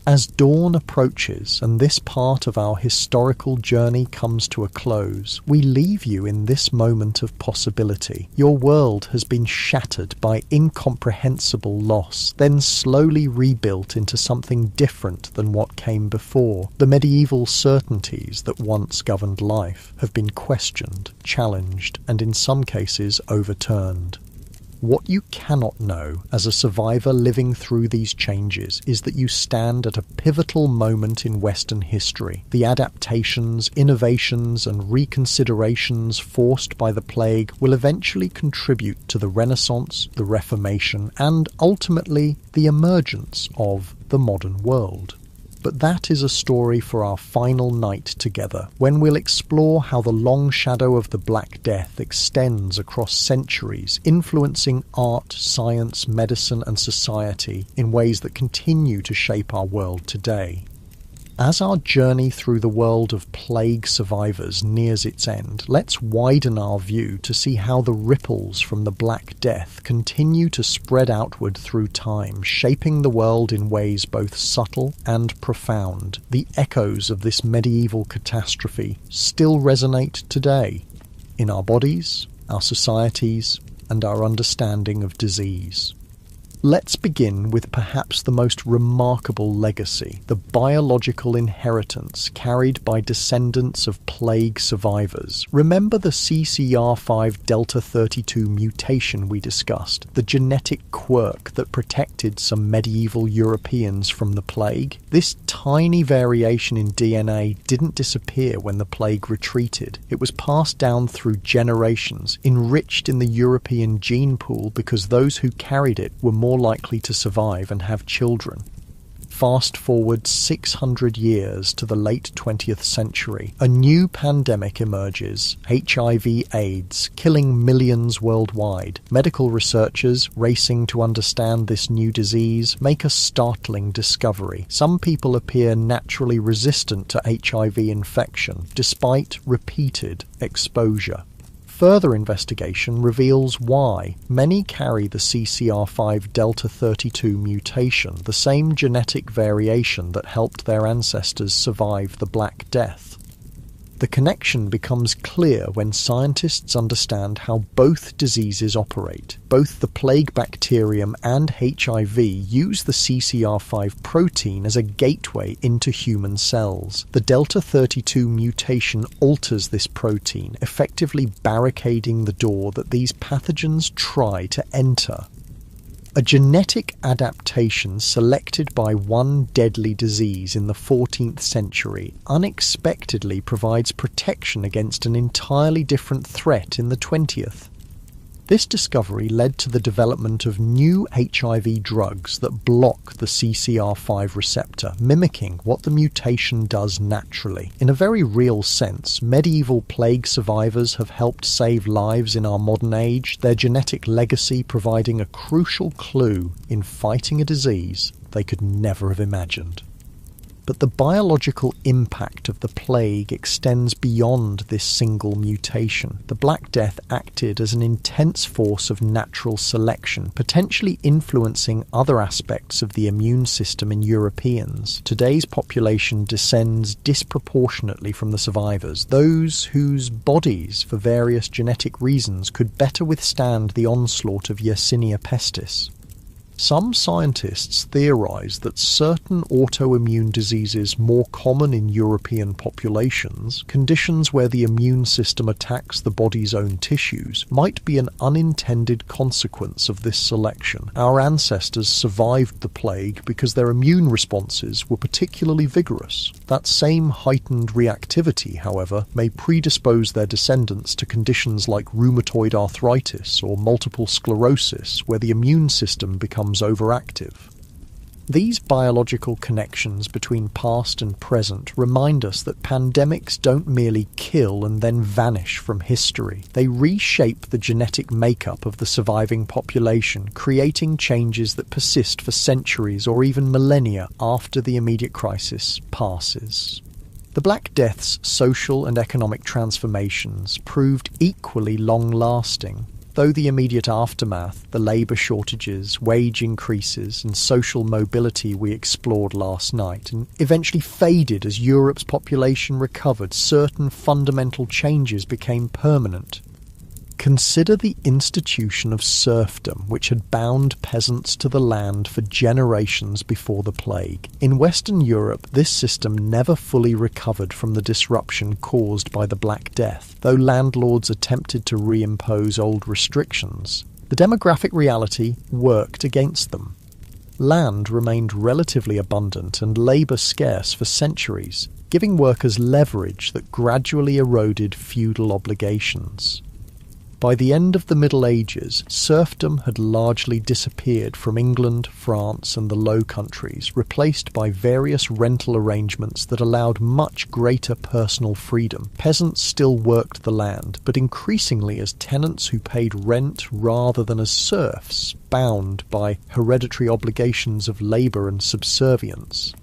As dawn approaches and this part of our historical journey comes to a close, we leave you in this moment of possibility. Your world has been shattered by incomprehensible loss, then slowly rebuilt into something different than what came before. The medieval certainties that once governed life have been questioned, challenged, and in some cases overturned. What you cannot know as a survivor living through these changes is that you stand at a pivotal moment in Western history. The adaptations, innovations, and reconsiderations forced by the plague will eventually contribute to the Renaissance, the Reformation, and ultimately the emergence of the modern world. But that is a story for our final night together, when we'll explore how the long shadow of the Black Death extends across centuries, influencing art, science, medicine, and society in ways that continue to shape our world today. As our journey through the world of plague survivors nears its end, let's widen our view to see how the ripples from the Black Death continue to spread outward through time, shaping the world in ways both subtle and profound. The echoes of this medieval catastrophe still resonate today in our bodies, our societies, and our understanding of disease. Let's begin with perhaps the most remarkable legacy, the biological inheritance carried by descendants of plague survivors. Remember the CCR5 Delta 32 mutation we discussed, the genetic quirk that protected some medieval Europeans from the plague? This tiny variation in DNA didn't disappear when the plague retreated. It was passed down through generations, enriched in the European gene pool because those who carried it were more likely to survive and have children. Fast forward 600 years to the late 20th century, a new pandemic emerges, HIV/AIDS, killing millions worldwide. Medical researchers, racing to understand this new disease, make a startling discovery. Some people appear naturally resistant to HIV infection, despite repeated exposure. Further investigation reveals why. Many carry the CCR5 Delta 32 mutation, the same genetic variation that helped their ancestors survive the Black Death. The connection becomes clear when scientists understand how both diseases operate. Both the plague bacterium and HIV use the CCR5 protein as a gateway into human cells. The Delta 32 mutation alters this protein, effectively barricading the door that these pathogens try to enter. A genetic adaptation selected by one deadly disease in the 14th century unexpectedly provides protection against an entirely different threat in the 20th. This discovery led to the development of new HIV drugs that block the CCR5 receptor, mimicking what the mutation does naturally. In a very real sense, medieval plague survivors have helped save lives in our modern age, their genetic legacy providing a crucial clue in fighting a disease they could never have imagined. But the biological impact of the plague extends beyond this single mutation. The Black Death acted as an intense force of natural selection, potentially influencing other aspects of the immune system in Europeans. Today's population descends disproportionately from the survivors, those whose bodies, for various genetic reasons, could better withstand the onslaught of Yersinia pestis. Some scientists theorize that certain autoimmune diseases more common in European populations, conditions where the immune system attacks the body's own tissues, might be an unintended consequence of this selection. Our ancestors survived the plague because their immune responses were particularly vigorous. That same heightened reactivity, however, may predispose their descendants to conditions like rheumatoid arthritis or multiple sclerosis, where the immune system becomes overactive. These biological connections between past and present remind us that pandemics don't merely kill and then vanish from history. They reshape the genetic makeup of the surviving population, creating changes that persist for centuries or even millennia after the immediate crisis passes. The Black Death's social and economic transformations proved equally long-lasting. Though the immediate aftermath, the labour shortages, wage increases and social mobility we explored last night, and eventually faded as Europe's population recovered, certain fundamental changes became permanent. Consider the institution of serfdom, which had bound peasants to the land for generations before the plague. In Western Europe, this system never fully recovered from the disruption caused by the Black Death, though landlords attempted to reimpose old restrictions. The demographic reality worked against them. Land remained relatively abundant and labour scarce for centuries, giving workers leverage that gradually eroded feudal obligations. By the end of the Middle Ages, serfdom had largely disappeared from England, France and the Low Countries, replaced by various rental arrangements that allowed much greater personal freedom. Peasants still worked the land, but increasingly as tenants who paid rent rather than as serfs, bound by hereditary obligations of labour and subservience.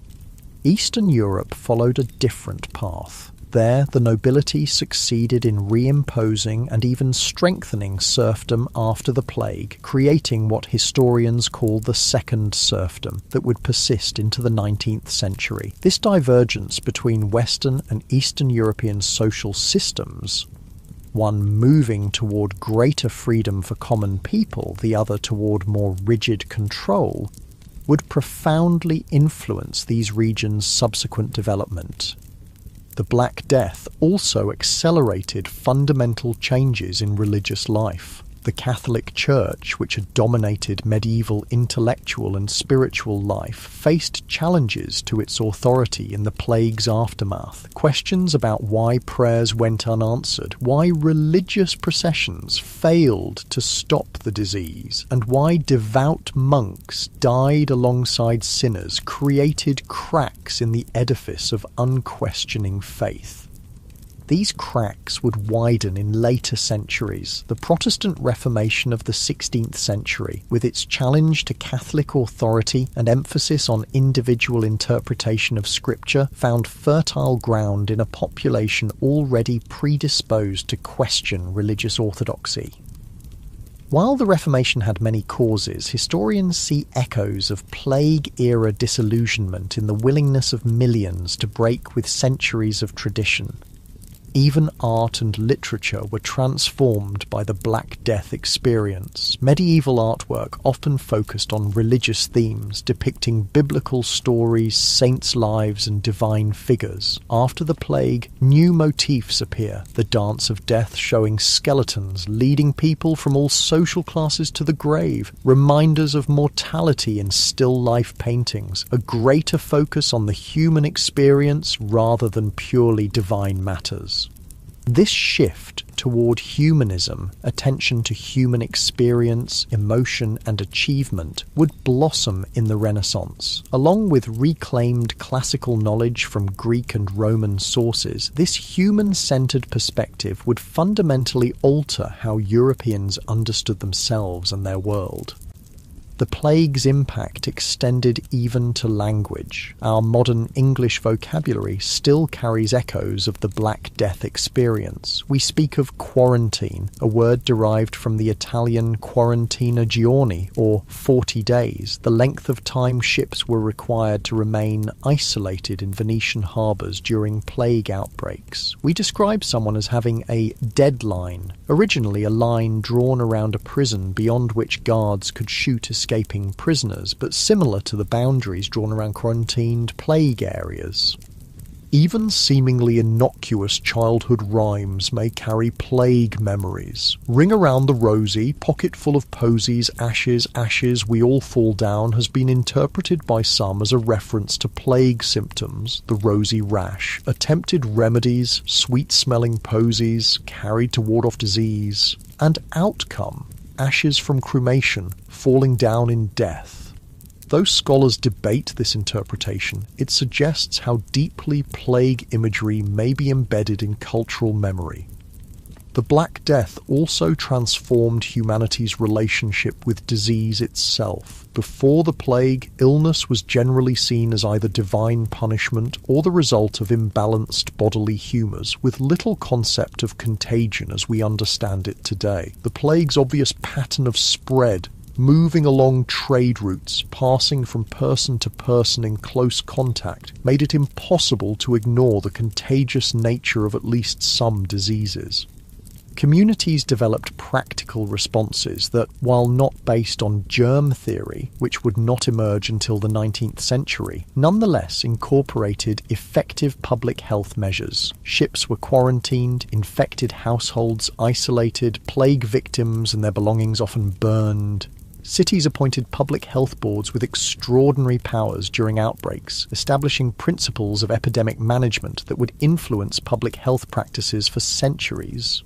Eastern Europe followed a different path. There, the nobility succeeded in reimposing and even strengthening serfdom after the plague, creating what historians call the second serfdom that would persist into the 19th century. This divergence between Western and Eastern European social systems one moving toward greater freedom for common people, the other toward more rigid control, would profoundly influence these regions' subsequent development. The Black Death also accelerated fundamental changes in religious life. The Catholic Church, which had dominated medieval intellectual and spiritual life, faced challenges to its authority in the plague's aftermath. Questions about why prayers went unanswered, why religious processions failed to stop the disease, and why devout monks died alongside sinners created cracks in the edifice of unquestioning faith. These cracks would widen in later centuries. The Protestant Reformation of the 16th century, with its challenge to Catholic authority and emphasis on individual interpretation of Scripture, found fertile ground in a population already predisposed to question religious orthodoxy. While the Reformation had many causes, historians see echoes of plague-era disillusionment in the willingness of millions to break with centuries of tradition. Even art and literature were transformed by the Black Death experience. Medieval artwork often focused on religious themes, depicting biblical stories, saints' lives, and divine figures. After the plague, new motifs appear, the Dance of Death showing skeletons leading people from all social classes to the grave, reminders of mortality in still life paintings, a greater focus on the human experience rather than purely divine matters. This shift toward humanism, attention to human experience, emotion, and achievement, would blossom in the Renaissance. Along with reclaimed classical knowledge from Greek and Roman sources, this human-centered perspective would fundamentally alter how Europeans understood themselves and their world. The plague's impact extended even to language. Our modern English vocabulary still carries echoes of the Black Death experience. We speak of quarantine, a word derived from the Italian quarantina giorni, or 40 days, the length of time ships were required to remain isolated in Venetian harbours during plague outbreaks. We describe someone as having a deadline, originally a line drawn around a prison beyond which guards could shoot escaping prisoners, but similar to the boundaries drawn around quarantined plague areas. Even seemingly innocuous childhood rhymes may carry plague memories. Ring around the rosy, pocket full of posies, ashes, ashes, we all fall down has been interpreted by some as a reference to plague symptoms, the rosy rash, attempted remedies, sweet-smelling posies, carried to ward off disease, and outcome, ashes from cremation, falling down in death. Though scholars debate this interpretation, it suggests how deeply plague imagery may be embedded in cultural memory. The Black Death also transformed humanity's relationship with disease itself. Before the plague, illness was generally seen as either divine punishment or the result of imbalanced bodily humours, with little concept of contagion as we understand it today. The plague's obvious pattern of spread, moving along trade routes, passing from person to person in close contact, made it impossible to ignore the contagious nature of at least some diseases. Communities developed practical responses that, while not based on germ theory, which would not emerge until the 19th century, nonetheless incorporated effective public health measures. Ships were quarantined, infected households isolated, plague victims and their belongings often burned. Cities appointed public health boards with extraordinary powers during outbreaks, establishing principles of epidemic management that would influence public health practices for centuries.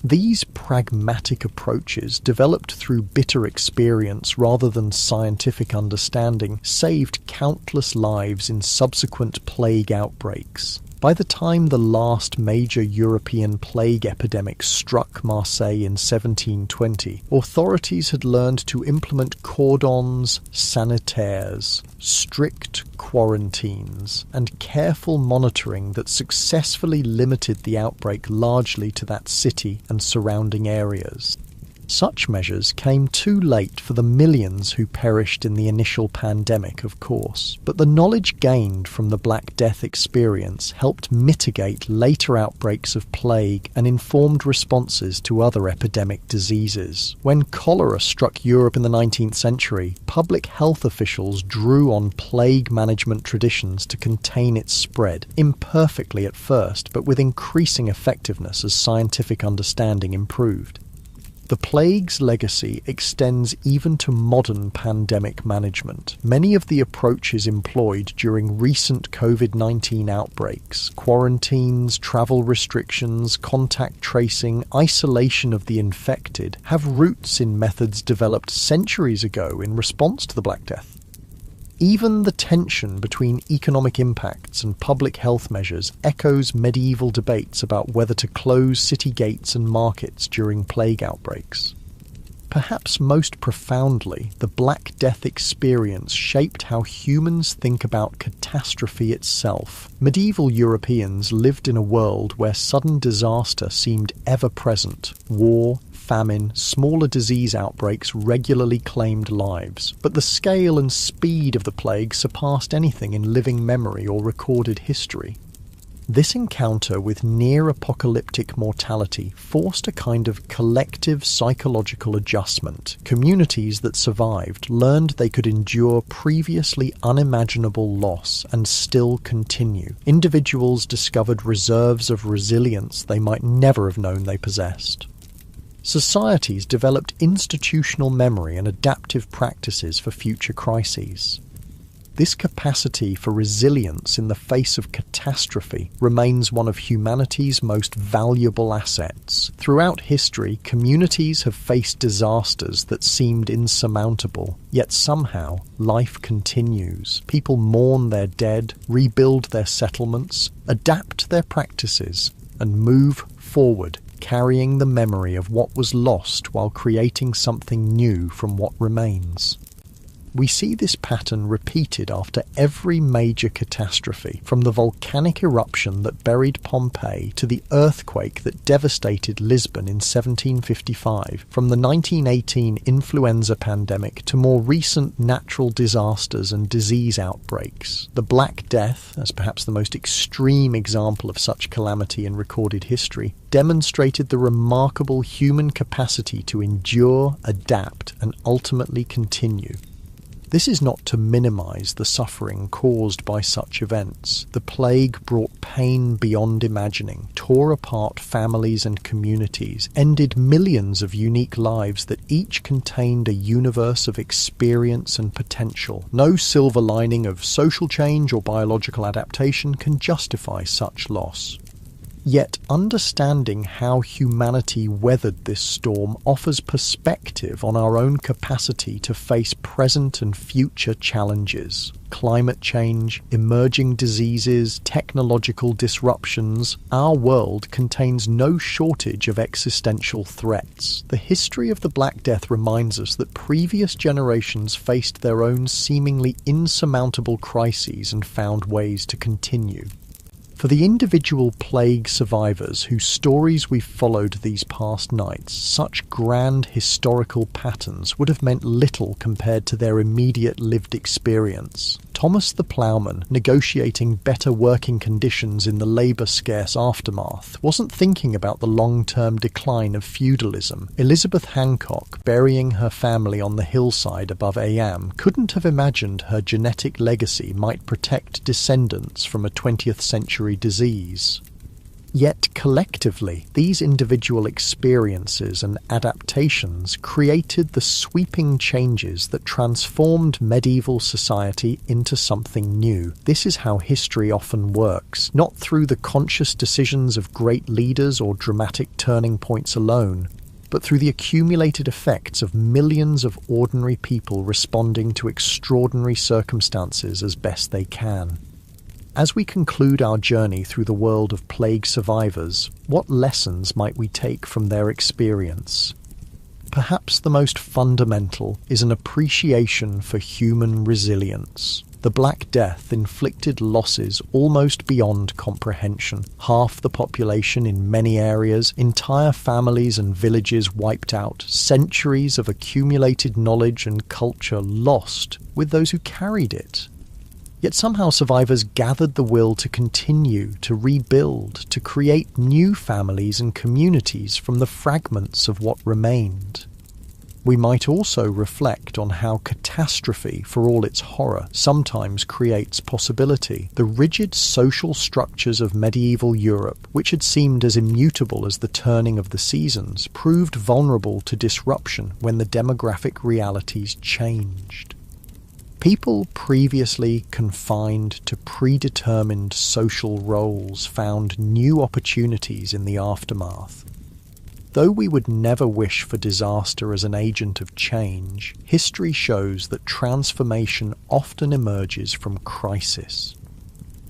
These pragmatic approaches, developed through bitter experience rather than scientific understanding, saved countless lives in subsequent plague outbreaks. By the time the last major European plague epidemic struck Marseille in 1720, authorities had learned to implement cordons sanitaires, strict quarantines, and careful monitoring that successfully limited the outbreak largely to that city and surrounding areas. Such measures came too late for the millions who perished in the initial pandemic, of course, but the knowledge gained from the Black Death experience helped mitigate later outbreaks of plague and informed responses to other epidemic diseases. When cholera struck Europe in the 19th century, public health officials drew on plague management traditions to contain its spread, imperfectly at first, but with increasing effectiveness as scientific understanding improved. The plague's legacy extends even to modern pandemic management. Many of the approaches employed during recent COVID-19 outbreaks, quarantines, travel restrictions, contact tracing, isolation of the infected, have roots in methods developed centuries ago in response to the Black Death. Even the tension between economic impacts and public health measures echoes medieval debates about whether to close city gates and markets during plague outbreaks. Perhaps most profoundly, the Black Death experience shaped how humans think about catastrophe itself. Medieval Europeans lived in a world where sudden disaster seemed ever present. War, famine, smaller disease outbreaks regularly claimed lives, but the scale and speed of the plague surpassed anything in living memory or recorded history. This encounter with near-apocalyptic mortality forced a kind of collective psychological adjustment. Communities that survived learned they could endure previously unimaginable loss and still continue. Individuals discovered reserves of resilience they might never have known they possessed. Societies developed institutional memory and adaptive practices for future crises. This capacity for resilience in the face of catastrophe remains one of humanity's most valuable assets. Throughout history, communities have faced disasters that seemed insurmountable, yet somehow life continues. People mourn their dead, rebuild their settlements, adapt their practices, and move forward, carrying the memory of what was lost while creating something new from what remains. We see this pattern repeated after every major catastrophe, from the volcanic eruption that buried Pompeii to the earthquake that devastated Lisbon in 1755, from the 1918 influenza pandemic to more recent natural disasters and disease outbreaks. The Black Death, as perhaps the most extreme example of such calamity in recorded history, demonstrated the remarkable human capacity to endure, adapt, and ultimately continue. This is not to minimize the suffering caused by such events. The plague brought pain beyond imagining, tore apart families and communities, ended millions of unique lives that each contained a universe of experience and potential. No silver lining of social change or biological adaptation can justify such loss. Yet understanding how humanity weathered this storm offers perspective on our own capacity to face present and future challenges. Climate change, emerging diseases, technological disruptions. Our world contains no shortage of existential threats. The history of the Black Death reminds us that previous generations faced their own seemingly insurmountable crises and found ways to continue. For the individual plague survivors whose stories we've followed these past nights, such grand historical patterns would have meant little compared to their immediate lived experience. Thomas the Ploughman, negotiating better working conditions in the labour-scarce aftermath, wasn't thinking about the long-term decline of feudalism. Elizabeth Hancock, burying her family on the hillside above Ayam, couldn't have imagined her genetic legacy might protect descendants from a 20th century disease. Yet collectively, these individual experiences and adaptations created the sweeping changes that transformed medieval society into something new. This is how history often works, not through the conscious decisions of great leaders or dramatic turning points alone, but through the accumulated effects of millions of ordinary people responding to extraordinary circumstances as best they can. As we conclude our journey through the world of plague survivors, what lessons might we take from their experience? Perhaps the most fundamental is an appreciation for human resilience. The Black Death inflicted losses almost beyond comprehension. Half the population in many areas, entire families and villages wiped out, centuries of accumulated knowledge and culture lost with those who carried it. Yet somehow survivors gathered the will to continue, to rebuild, to create new families and communities from the fragments of what remained. We might also reflect on how catastrophe, for all its horror, sometimes creates possibility. The rigid social structures of medieval Europe, which had seemed as immutable as the turning of the seasons, proved vulnerable to disruption when the demographic realities changed. People previously confined to predetermined social roles found new opportunities in the aftermath. Though we would never wish for disaster as an agent of change, history shows that transformation often emerges from crisis.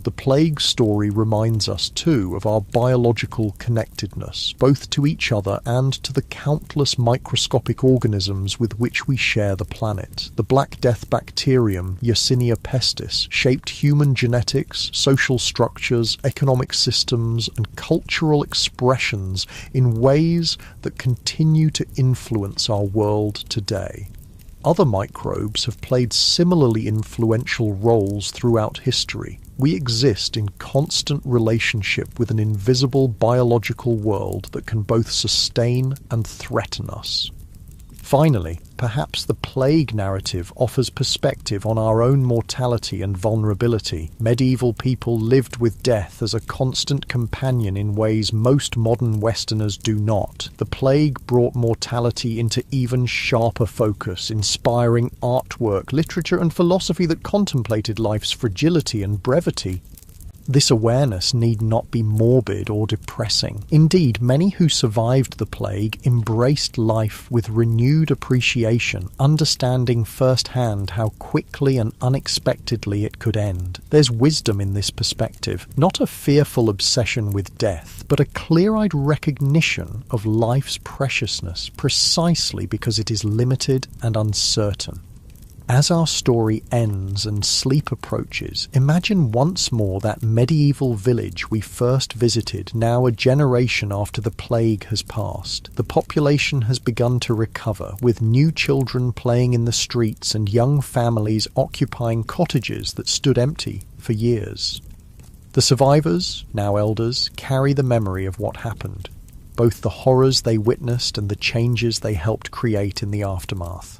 The plague story reminds us, too, of our biological connectedness, both to each other and to the countless microscopic organisms with which we share the planet. The Black Death bacterium, Yersinia pestis, shaped human genetics, social structures, economic systems, and cultural expressions in ways that continue to influence our world today. Other microbes have played similarly influential roles throughout history. We exist in constant relationship with an invisible biological world that can both sustain and threaten us. Finally, perhaps the plague narrative offers perspective on our own mortality and vulnerability. Medieval people lived with death as a constant companion in ways most modern Westerners do not. The plague brought mortality into even sharper focus, inspiring artwork, literature, and philosophy that contemplated life's fragility and brevity. This awareness need not be morbid or depressing. Indeed, many who survived the plague embraced life with renewed appreciation, understanding firsthand how quickly and unexpectedly it could end. There's wisdom in this perspective, not a fearful obsession with death, but a clear-eyed recognition of life's preciousness precisely because it is limited and uncertain. As our story ends and sleep approaches, imagine once more that medieval village we first visited, now a generation after the plague has passed. The population has begun to recover, with new children playing in the streets and young families occupying cottages that stood empty for years. The survivors, now elders, carry the memory of what happened, both the horrors they witnessed and the changes they helped create in the aftermath.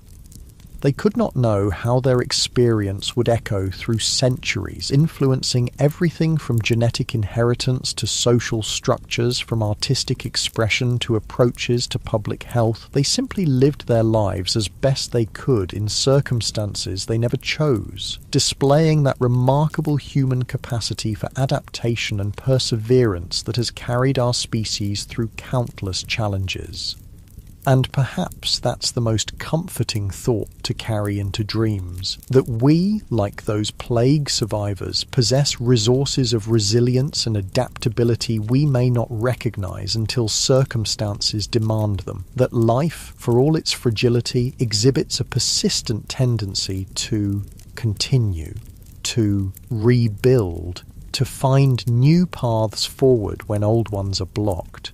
They could not know how their experience would echo through centuries, influencing everything from genetic inheritance to social structures, from artistic expression to approaches to public health. They simply lived their lives as best they could in circumstances they never chose, displaying that remarkable human capacity for adaptation and perseverance that has carried our species through countless challenges. And perhaps that's the most comforting thought to carry into dreams, that we, like those plague survivors, possess resources of resilience and adaptability we may not recognize until circumstances demand them, that life, for all its fragility, exhibits a persistent tendency to continue, to rebuild, to find new paths forward when old ones are blocked.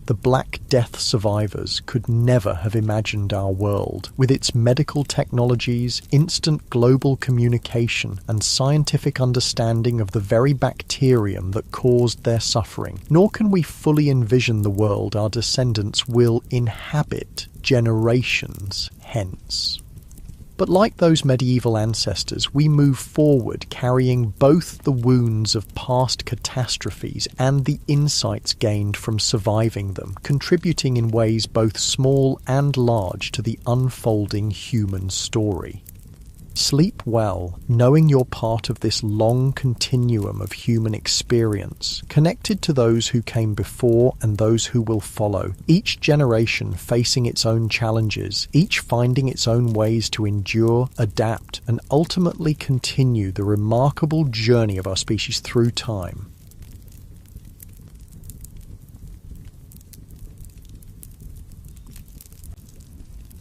The Black Death survivors could never have imagined our world, with its medical technologies, instant global communication, and scientific understanding of the very bacterium that caused their suffering. Nor can we fully envision the world our descendants will inhabit generations hence. But like those medieval ancestors, we move forward carrying both the wounds of past catastrophes and the insights gained from surviving them, contributing in ways both small and large to the unfolding human story. Sleep well, knowing you're part of this long continuum of human experience, connected to those who came before and those who will follow, each generation facing its own challenges, each finding its own ways to endure, adapt, and ultimately continue the remarkable journey of our species through time.